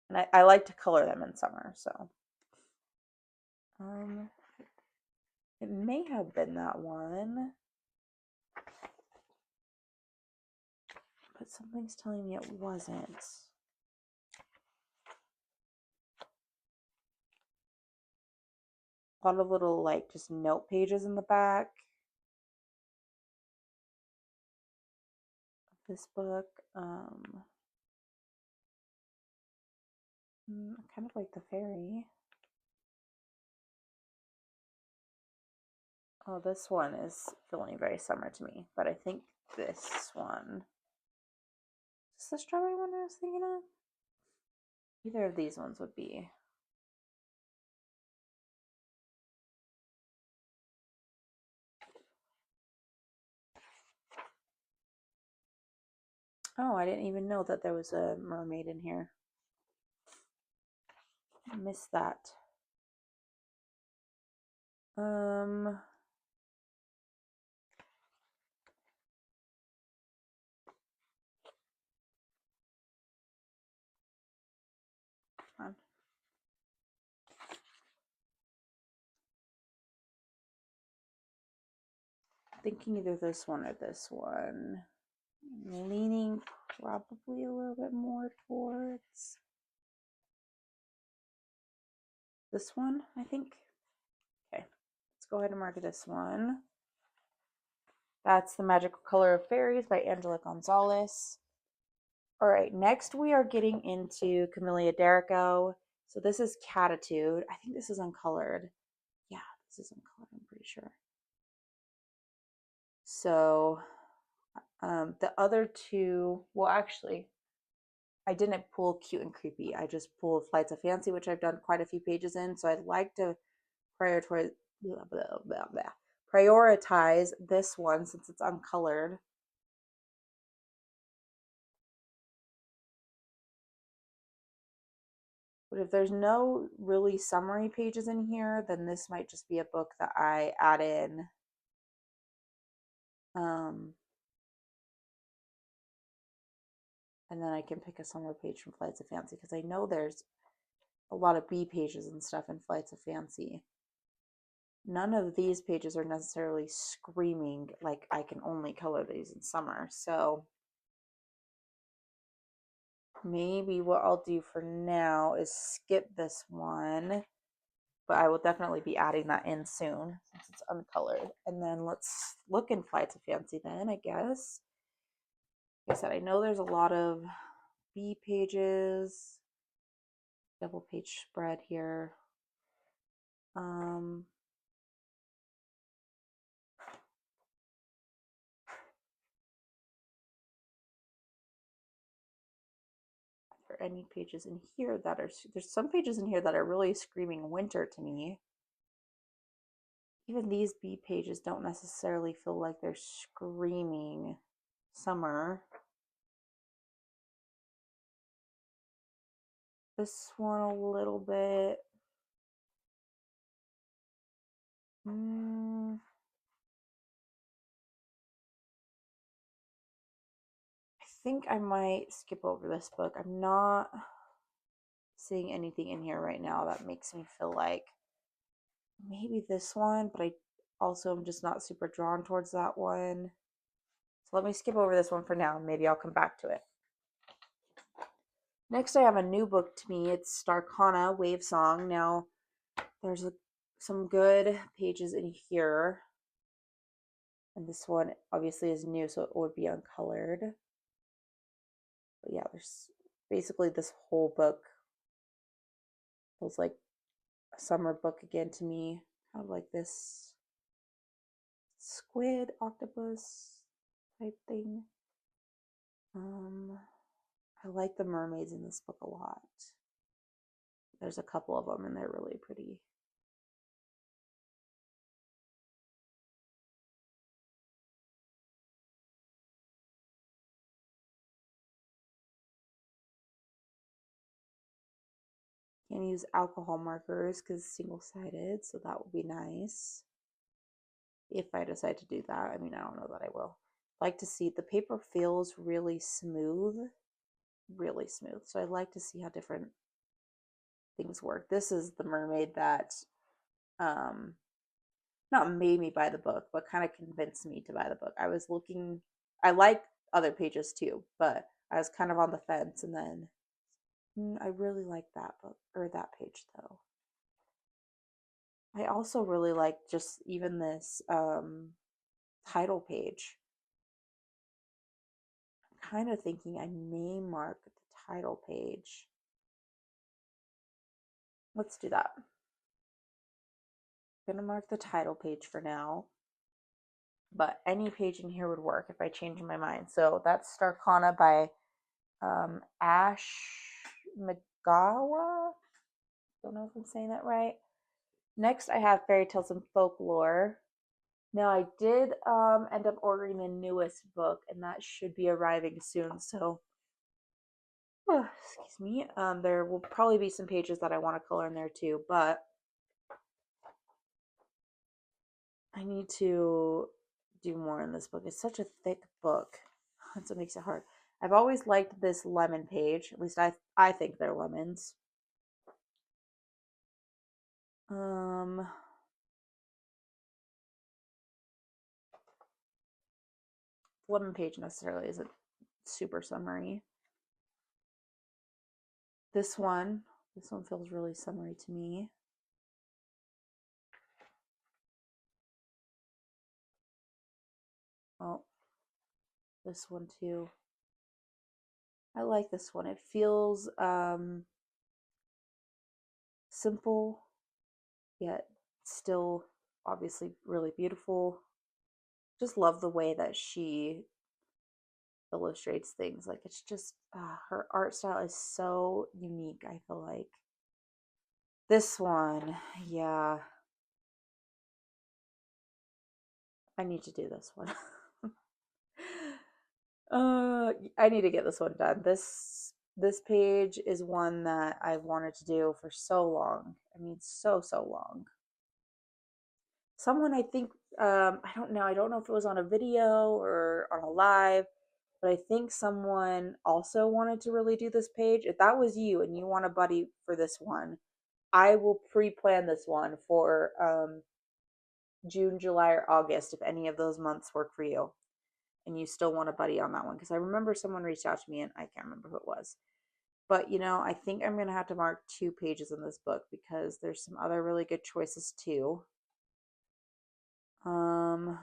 And I like to color them in summer, so. It may have been that one, but something's telling me it wasn't. A lot of little, like, just note pages in the back of this book. I kind of like the fairy. Oh, this one is feeling very summer to me, but I think this one is the strawberry one I was thinking of. Either of these ones would be. Oh, I didn't even know that there was a mermaid in here. I missed that. Come on. Thinking either this one or this one. I'm leaning probably a little bit more towards this one, I think. Okay, let's go ahead and mark this one. That's The Magical Color of Fairies by Angela Gonzalez. All right, next we are getting into Camellia Derico. So this is Catitude. I think this is uncolored. Yeah, this is uncolored, I'm pretty sure. So the other two, well, actually, I didn't pull Cute and Creepy. I just pulled Flights of Fancy, which I've done quite a few pages in. So I'd like to prioritize, blah, blah, blah, blah, prioritize this one since it's uncolored. But if there's no really summary pages in here, then this might just be a book that I add in. And then I can pick a summer page from Flights of Fancy because I know there's a lot of B pages and stuff in Flights of Fancy. None of these pages are necessarily screaming like I can only color these in summer. So maybe what I'll do for now is skip this one, but I will definitely be adding that in soon since it's uncolored. And then let's look in Flights of Fancy then, I guess. Like I said, I know there's a lot of B pages, double page spread here. Any pages in here that are, there's some pages in here that are really screaming winter to me. Even these B pages don't necessarily feel like they're screaming summer. This one a little bit. I think I might skip over this book. I'm not seeing anything in here right now that makes me feel like maybe this one, but I also am just not super drawn towards that one. So let me skip over this one for now, and maybe I'll come back to it. Next, I have a new book to me. It's Starcana Wave Song. Now, there's some good pages in here. And this one obviously is new, so it would be uncolored. But yeah, there's basically this whole book feels like a summer book again to me. Kind of like this squid octopus type thing. I like the mermaids in this book a lot. There's a couple of them and they're really pretty. Can't use alcohol markers because it's single-sided, so that would be nice if I decide to do that. I mean, I don't know that I will. Like to see the paper feels really smooth, really smooth. So I like to see how different things work. This is the mermaid that um not made me buy the book, but kind of convinced me to buy the book. I was looking, I like other pages too, but I was kind of on the fence, and then I really like that book or that page though. I also really like just even this title page. I'm kind of thinking I may mark the title page. Let's do that. I'm gonna mark the title page for now, but any page in here would work if I change my mind. So that's Starkana by Ash Magawa. Don't know if I'm saying that right. Next, I have Fairy Tales and Folklore. Now, I did end up ordering the newest book, and that should be arriving soon. So, excuse me. There will probably be some pages that I want to color in there too, but I need to do more in this book. It's such a thick book. That's what makes it hard. I've always liked this lemon page. At least I think they're lemons. Lemon page necessarily isn't super summery. This one feels really summery to me. Oh, this one too. I like this one. It feels simple, yet still obviously really beautiful. Just love the way that she illustrates things. Like it's just her art style is so unique, I feel like. This one, yeah. I need to do this one. I need to get this one done. This page is one that I've wanted to do for so long. I mean, so long. Someone I think I don't know if it was on a video or on a live, but I think someone also wanted to really do this page. If that was you and you want a buddy for this one, I will pre-plan this one for June, July, or August if any of those months work for you and you still want a buddy on that one. Because I remember someone reached out to me and I can't remember who it was. But I think I'm going to have to mark 2 pages in this book because there's some other really good choices too. I'm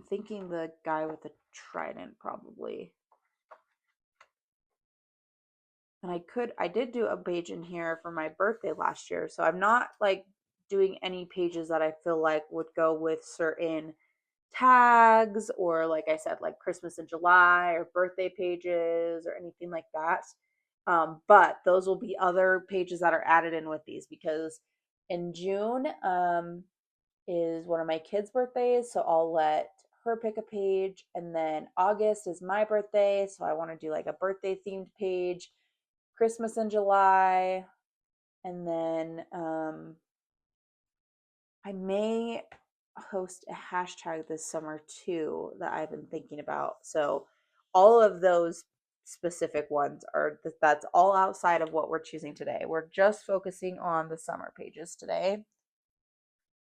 thinking the guy with the trident probably. And I did do a page in here for my birthday last year. So I'm not like doing any pages that I feel like would go with certain tags or like I said, like Christmas in July or birthday pages or anything like that. But those will be other pages that are added in with these because in June is one of my kids' birthdays. So I'll let her pick a page. And then August is my birthday. So I want to do like a birthday themed page. Christmas in July. And then I may host a hashtag this summer too that I've been thinking about. So all of those specific ones that's all outside of what we're choosing today. We're just focusing on the summer pages today.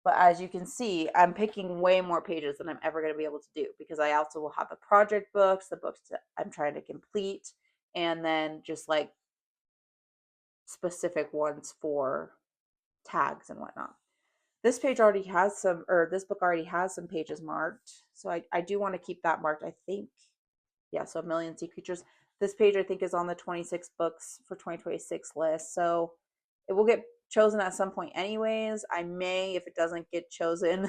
But as you can see, I'm picking way more pages than I'm ever going to be able to do because I also will have the project books, the books that I'm trying to complete, and then just like specific ones for tags and whatnot. This page already has some, or this book already has some pages marked. So I do want to keep that marked, I think. Yeah, so A Million Sea Creatures. This page I think is on the 26 books for 2026 list. So it will get chosen at some point anyways. I may, if it doesn't get chosen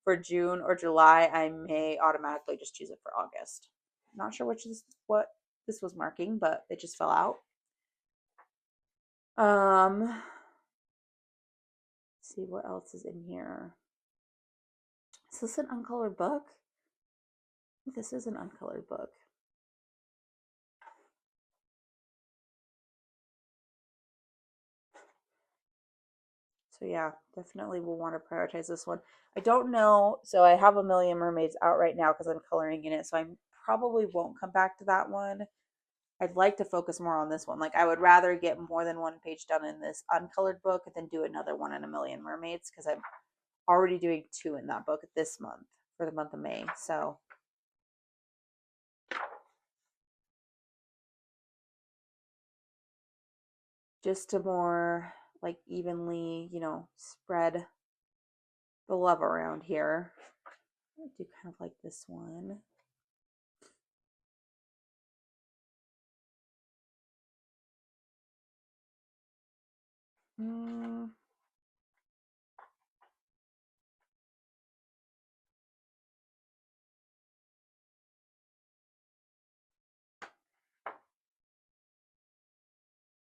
for June or July, I may automatically just choose it for August. I'm not sure what this was marking, but it just fell out. see what else is in here. Is this an uncolored book? This is an uncolored book. So yeah, definitely will want to prioritize this one. I don't know. So I have A Million Mermaids out right now because I'm coloring in it. So I probably won't come back to that one. I'd like to focus more on this one. Like I would rather get more than one page done in this uncolored book than do another one in A Million Mermaids because I'm already doing 2 in that book this month for the month of May. So just to more like evenly, spread the love around here. I do kind of like this one.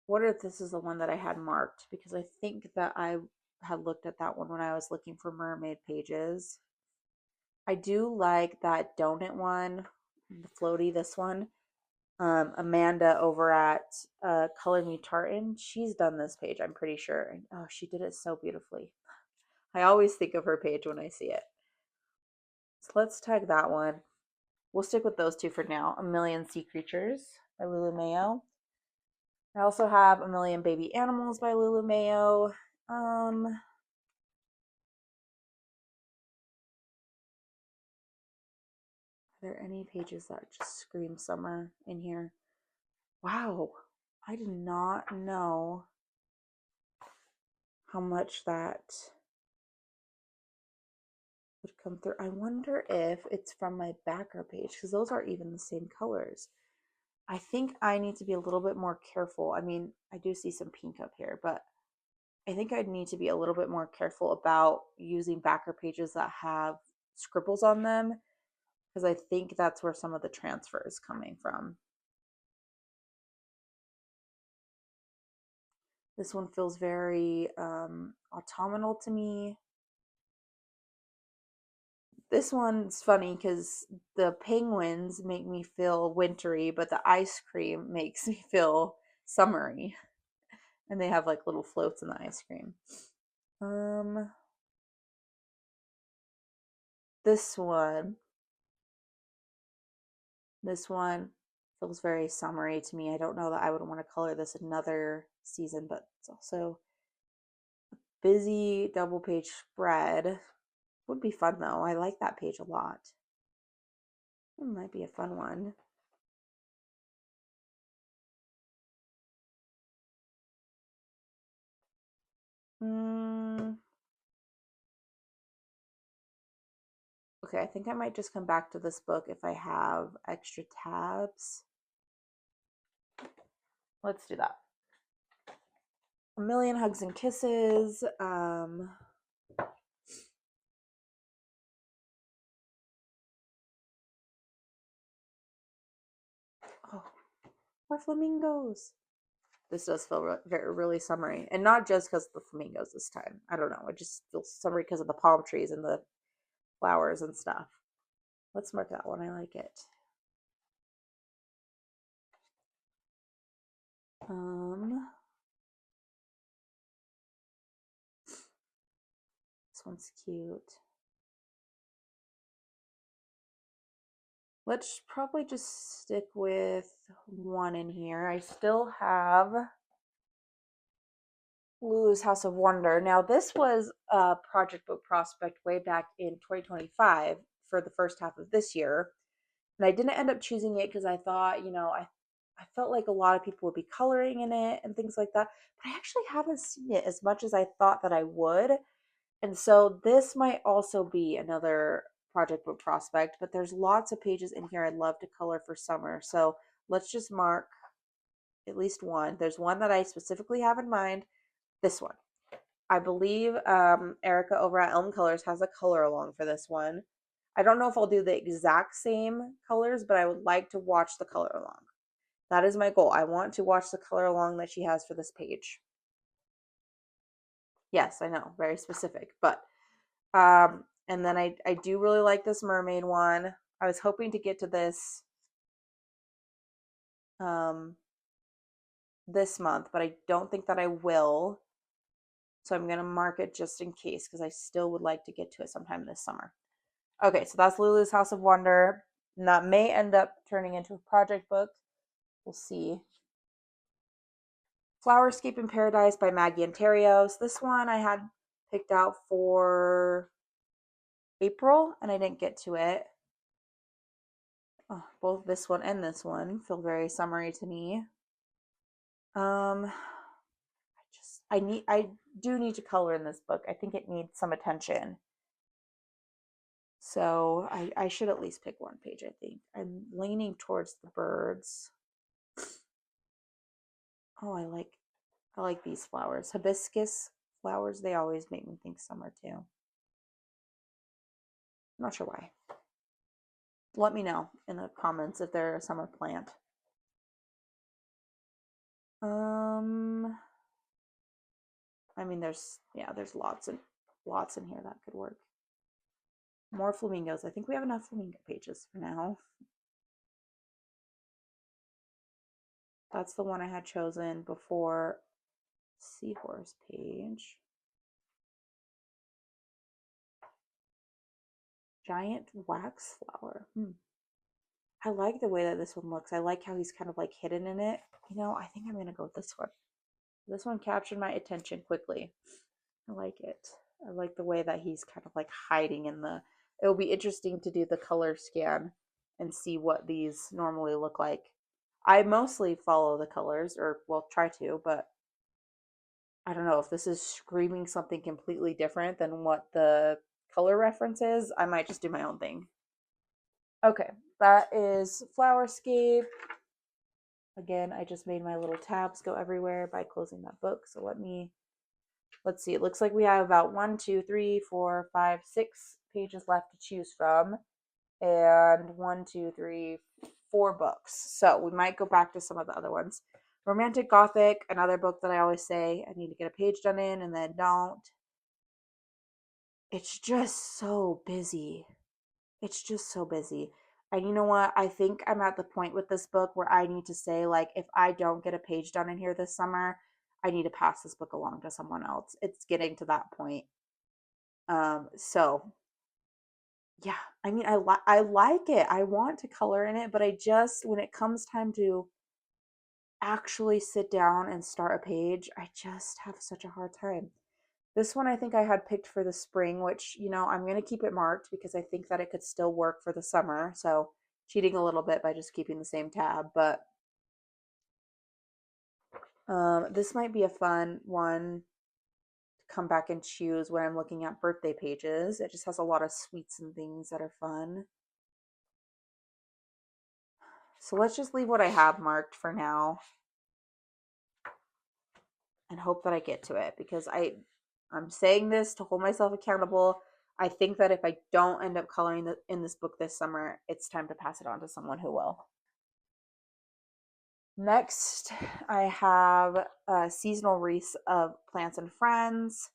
What if this is the one that I had marked? Because I think that I had looked at that one when I was looking for mermaid pages. I do like that donut one, the floaty, this one. Amanda over at Color Me Tartan, she's done this page, I'm pretty sure. And oh, she did it so beautifully. I always think of her page when I see it. So let's tag that one. We'll stick with those 2 for now. A Million Sea Creatures by Lulu Mayo. I also have A Million Baby Animals by Lulu Mayo. Are there any pages that just scream summer in here? Wow, I did not know how much that would come through. I wonder if it's from my backer page because those are even the same colors. I think I need to be a little bit more careful. I mean, I do see some pink up here, but I think I'd need to be a little bit more careful about using backer pages that have scribbles on them because I think that's where some of the transfer is coming from. This one feels very autumnal to me. This one's funny because the penguins make me feel wintry, but the ice cream makes me feel summery. And they have like little floats in the ice cream. This one feels very summery to me. I don't know that I would want to color this another season, but it's also a busy double page spread. Would be fun though. I like that page a lot. It might be a fun one. Okay, I think I might just come back to this book if I have extra tabs. Let's do that. A Million Hugs and Kisses. Oh, more flamingos. This does feel really summery, and not just because of the flamingos this time. I don't know. It just feels summery because of the palm trees and the flowers and stuff. Let's mark that one. I like it. This one's cute. Let's probably just stick with one in here. I still have Lulu's House of Wonder. Now, this was a project book prospect way back in 2025 for the first half of this year. And I didn't end up choosing it because I thought, I felt like a lot of people would be coloring in it and things like that. But I actually haven't seen it as much as I thought that I would. And so this might also be another project book prospect, but there's lots of pages in here I'd love to color for summer. So let's just mark at least one. There's one that I specifically have in mind, this one. I believe Erica over at Elm Colors has a color along for this one. I don't know if I'll do the exact same colors, but I would like to watch the color along. That is my goal. I want to watch the color along that she has for this page. Yes, I know, very specific, but and then I do really like this mermaid one. I was hoping to get to this um this month, but I don't think that I will. So I'm going to mark it just in case because I still would like to get to it sometime this summer. Okay, so that's Lulu's House of Wonder. And that may end up turning into a project book. We'll see. Flowerscape in Paradise by Maggie Ontario's. This one I had picked out for April and I didn't get to it. Oh, both this one and this one feel very summery to me. I do need to color in this book. I think it needs some attention. So I should at least pick one page, I think. I'm leaning towards the birds. Oh, I like these flowers. Hibiscus flowers, they always make me think summer too. I'm not sure why. Let me know in the comments if they're a summer plant. I mean there's lots in here that could work. More flamingos. I think we have enough flamingo pages for now. That's the one I had chosen before seahorse page. Giant wax flower. I like the way that this one looks. I like how he's kind of like hidden in it. You know, I think I'm going to go with this one. This one captured my attention quickly. I like it. I like the way that he's kind of like hiding in the... It'll be interesting to do the color scan and see what these normally look like. I mostly follow the colors, or well, try to, but I don't know if this is screaming something completely different than what the color reference is. I might just do my own thing. Okay, that is Flowerscape. Again, I just made my little tabs go everywhere by closing that book. So let's see. It looks like we have about 1, 2, 3, 4, 5, 6 pages left to choose from. And 1, 2, 3, 4 books. So we might go back to some of the other ones. Romantic Gothic, another book that I always say I need to get a page done in and then don't. It's just so busy. It's just so busy. And you know what? I think I'm at the point with this book where I need to say, like, if I don't get a page done in here this summer, I need to pass this book along to someone else. It's getting to that point. So yeah, I mean, I like it. I want to color in it, but I just, when it comes time to actually sit down and start a page, I just have such a hard time. This one I think I had picked for the spring, which, you know, I'm going to keep it marked because I think that it could still work for the summer. So cheating a little bit by just keeping the same tab. But this might be a fun one to come back and choose when I'm looking at birthday pages. It just has a lot of sweets and things that are fun. So let's just leave what I have marked for now and hope that I get to it because I'm saying this to hold myself accountable. I think that if I don't end up coloring in this book this summer, it's time to pass it on to someone who will. Next, I have a seasonal wreaths of plants and friends.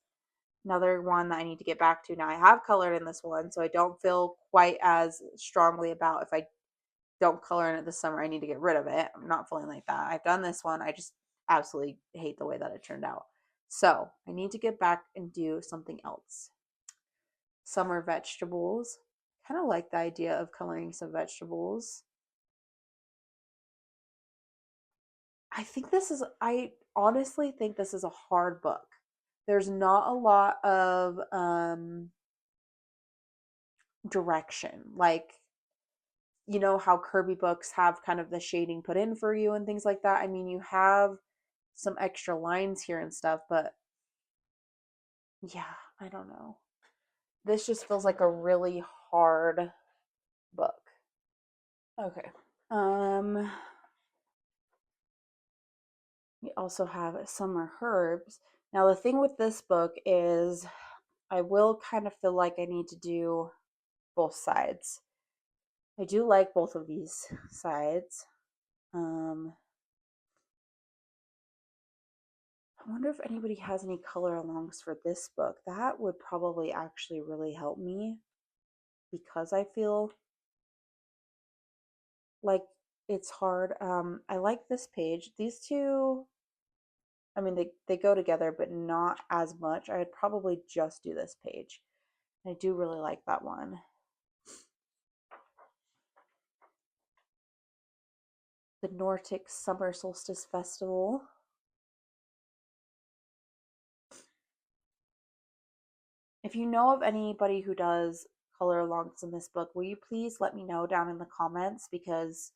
Another one that I need to get back to. Now I have colored in this one, so I don't feel quite as strongly about if I don't color in it this summer, I need to get rid of it. I'm not feeling like that. I've done this one. I just absolutely hate the way that it turned out. So I need to get back and do something else. Summer vegetables. Kind of like the idea of coloring some vegetables. I honestly think this is a hard book. There's not a lot of direction. Like, you know how Kirby books have kind of the shading put in for you and things like that. I mean, you have some extra lines here and stuff, but yeah, I don't know. This just feels like a really hard book. Okay. We also have Summer Herbs. Now the thing with this book is I will kind of feel like I need to do both sides. I do like both of these sides. I wonder if anybody has any color alongs for this book. That would probably actually really help me because I feel like it's hard. I like this page. These two, I mean, they go together, but not as much. I would probably just do this page. I do really like that one. The Nordic Summer Solstice Festival. If you know of anybody who does color alongs in this book, will you please let me know down in the comments because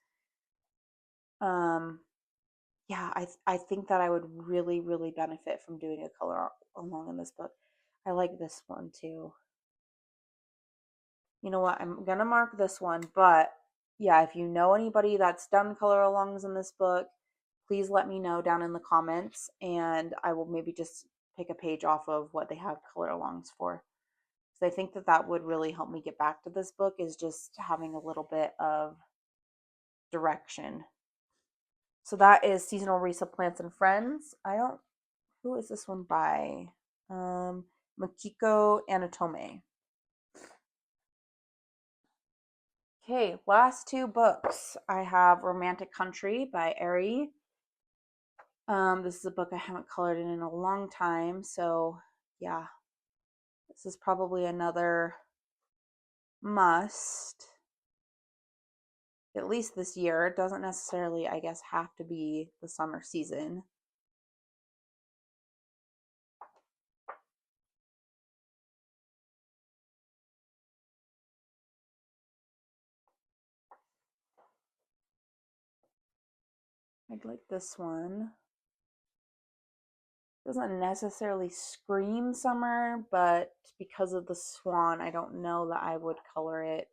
yeah, I think that I would really benefit from doing a color along in this book. I like this one too. You know what? I'm gonna mark this one, but yeah, if you know anybody that's done color alongs in this book, please let me know down in the comments and I will maybe just pick a page off of what they have color alongs for. So I think that that would really help me get back to this book is just having a little bit of direction. So that is Seasonal Receipt Plants and Friends. Who is this one by? Makiko Anatome. Okay, last two books. I have Romantic Country by Ari. This is a book I haven't colored in a long time, so yeah, this is probably another must, at least this year. It doesn't necessarily, I guess, have to be the summer season. I'd like this one. Doesn't necessarily scream summer, but because of the swan, I don't know that I would color it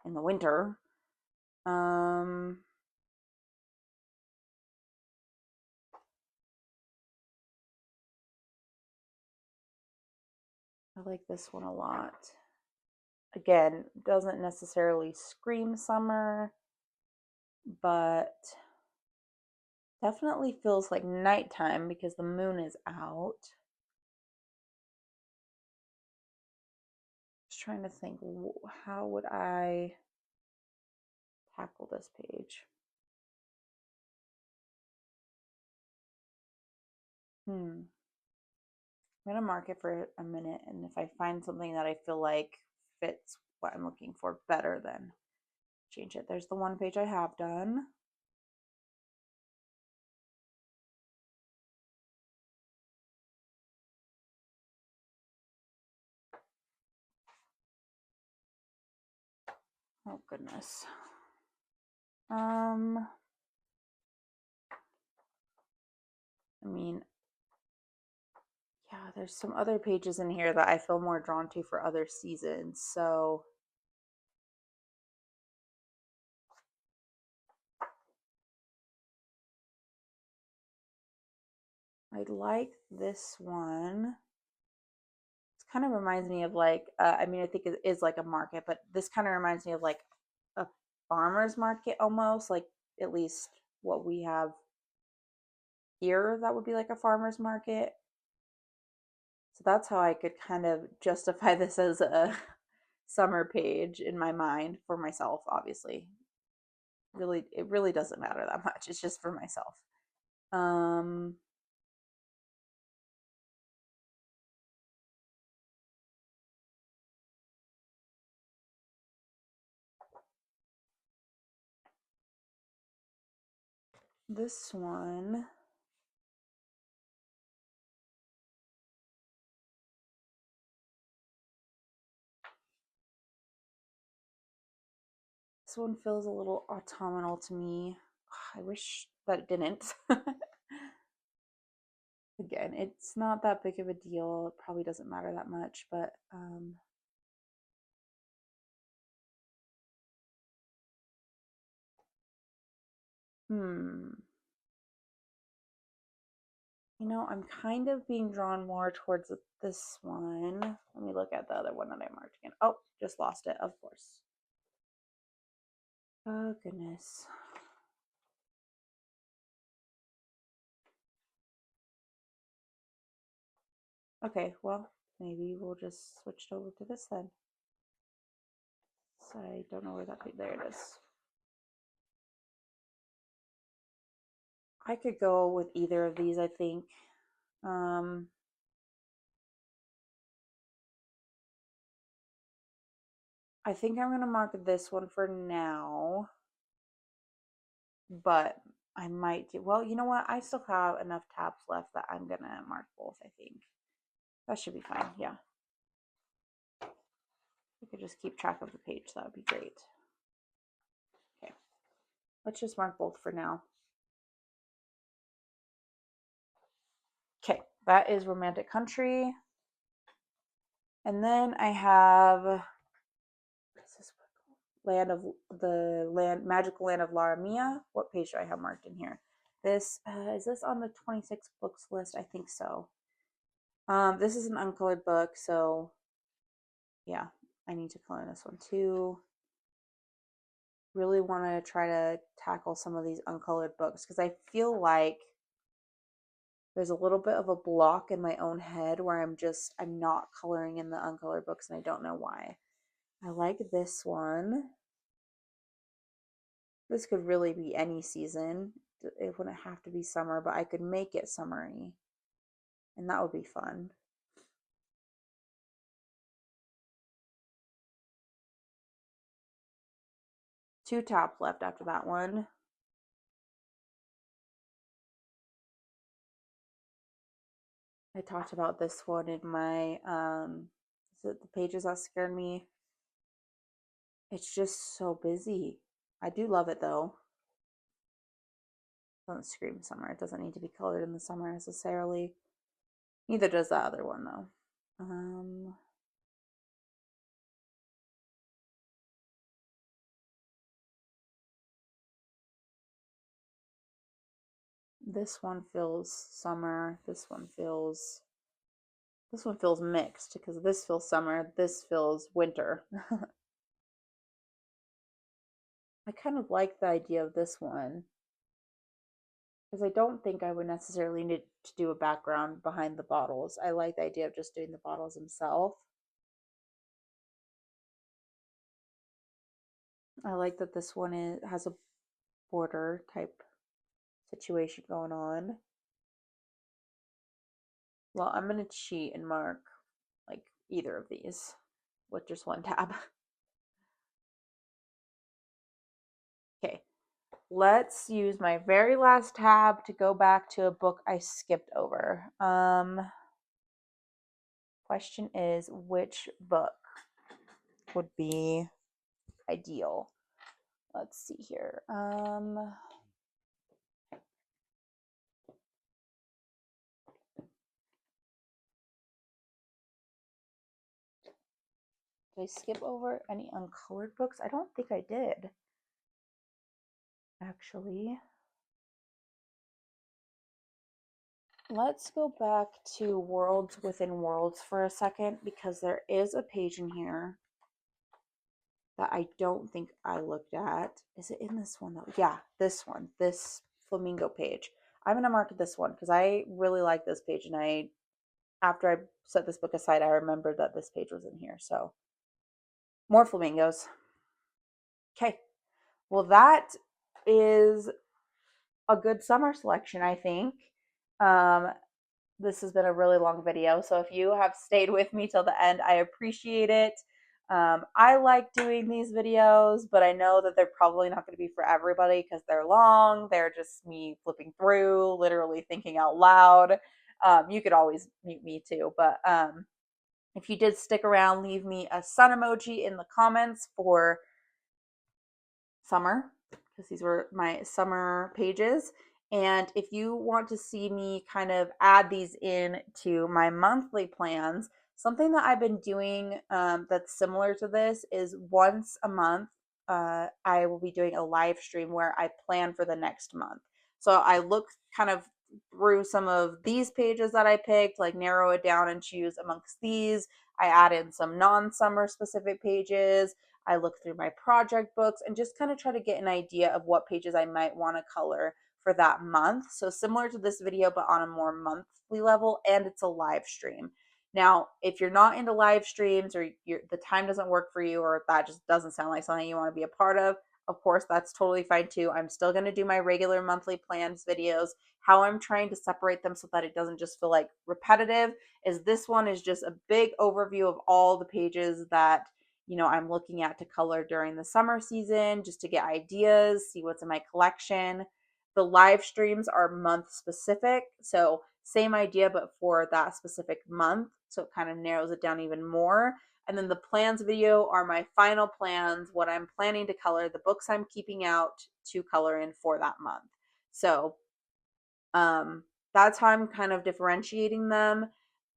in the winter. I like this one a lot. Again, doesn't necessarily scream summer, but definitely feels like nighttime because the moon is out. Just trying to think, how would I tackle this page? I'm gonna mark it for a minute, and if I find something that I feel like fits what I'm looking for better, then change it. There's the one page I have done. Oh goodness. I mean, yeah, there's some other pages in here that I feel more drawn to for other seasons. So I like this one. It kind of reminds me of like, I mean, I think it is like a market, but this kind of reminds me of like a farmer's market almost, like at least what we have here that would be like a farmer's market. So that's how I could kind of justify this as a summer page in my mind for myself, obviously. Really, it really doesn't matter that much. It's just for myself. Um, this one, this one feels a little autumnal to me. I wish that it didn't. Again, it's not that big of a deal. It probably doesn't matter that much, but hmm. You know, I'm kind of being drawn more towards this one. Let me look at the other one that I marked again. Oh, just lost it, of course. Oh, goodness. Okay, well, maybe we'll just switch it over to this then. So I don't know where that page, there it is. I could go with either of these, I think. I think I'm going to mark this one for now, but I might do, well, you know what? I still have enough tabs left that I'm going to mark both, I think. That should be fine, yeah. We could just keep track of the page, that would be great. Okay, let's just mark both for now. Okay, that is Romantic Country. And then I have, what's this book called? Magical Land of Lara Mia. What page do I have marked in here? This, is this on the 26 books list? I think so. This is an uncolored book, so yeah, I need to color this one too. Really want to try to tackle some of these uncolored books because I feel like there's a little bit of a block in my own head where I'm not coloring in the uncolored books and I don't know why. I like this one. This could really be any season. It wouldn't have to be summer, but I could make it summery. And that would be fun. Two tabs left after that one. I talked about this one in my, is it the pages that scared me? It's just so busy. I do love it though. It doesn't scream summer. It doesn't need to be colored in the summer necessarily. Neither does that other one though. This one feels summer. This one feels mixed because this feels summer. This feels winter. I kind of like the idea of this one because I don't think I would necessarily need to do a background behind the bottles. I like the idea of just doing the bottles themselves. I like that this one has a border type situation going on. Well, I'm going to cheat and mark like either of these with just one tab. Okay, let's use my very last tab to go back to a book I skipped over. Question is, which book would be ideal? Let's see here. Did I skip over any uncolored books? I don't think I did, actually. Let's go back to Worlds Within Worlds for a second because there is a page in here that I don't think I looked at. Is it in this one though? Yeah, this one, this flamingo page. I'm gonna mark this one because I really like this page, and after I set this book aside, I remembered that this page was in here. So more flamingos. Okay, well that is a good summer selection, I think. This has been a really long video, so if you have stayed with me till the end, I appreciate it. I like doing these videos, but I know that they're probably not going to be for everybody because they're long. They're just me flipping through, literally thinking out loud. You could always mute me too, but if you did stick around, leave me a sun emoji in the comments for summer, because these were my summer pages. And if you want to see me kind of add these in to my monthly plans, something that I've been doing that's similar to this is once a month, I will be doing a live stream where I plan for the next month. So I look kind of through some of these pages that I picked, like narrow it down and choose amongst these. I add in some non-summer specific pages. I look through my project books and just kind of try to get an idea of what pages I might want to color for that month. So similar to this video, but on a more monthly level, and it's a live stream. Now, if you're not into live streams or the time doesn't work for you, or if that just doesn't sound like something you want to be a part of course, that's totally fine too. I'm still going to do my regular monthly plans videos. How I'm trying to separate them so that it doesn't just feel like repetitive is this one is just a big overview of all the pages that I'm looking at to color during the summer season, just to get ideas, see what's in my collection. The live streams are month specific, so same idea but for that specific month, so it kind of narrows it down even more. And then the plans video are my final plans, what I'm planning to color, the books I'm keeping out to color in for that month. So um, that's how I'm kind of differentiating them,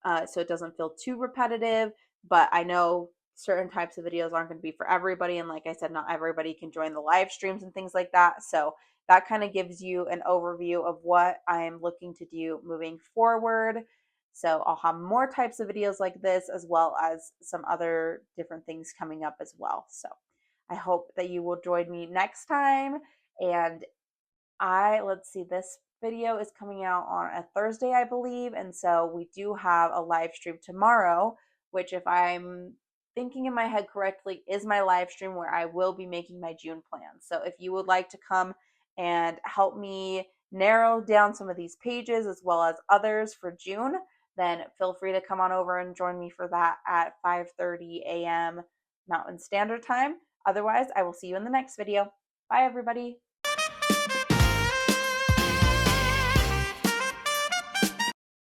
so it doesn't feel too repetitive. But I know certain types of videos aren't going to be for everybody. And like I said, not everybody can join the live streams and things like that. So that kind of gives you an overview of what I'm looking to do moving forward. So I'll have more types of videos like this, as well as some other different things coming up as well. So I hope that you will join me next time. And let's see, this video is coming out on a Thursday, I believe. And so we do have a live stream tomorrow, which, if I'm thinking in my head correctly, is my live stream where I will be making my June plans. So if you would like to come and help me narrow down some of these pages as well as others for June, then feel free to come on over and join me for that at 5:30 a.m. Mountain Standard Time. Otherwise, I will see you in the next video. Bye, everybody.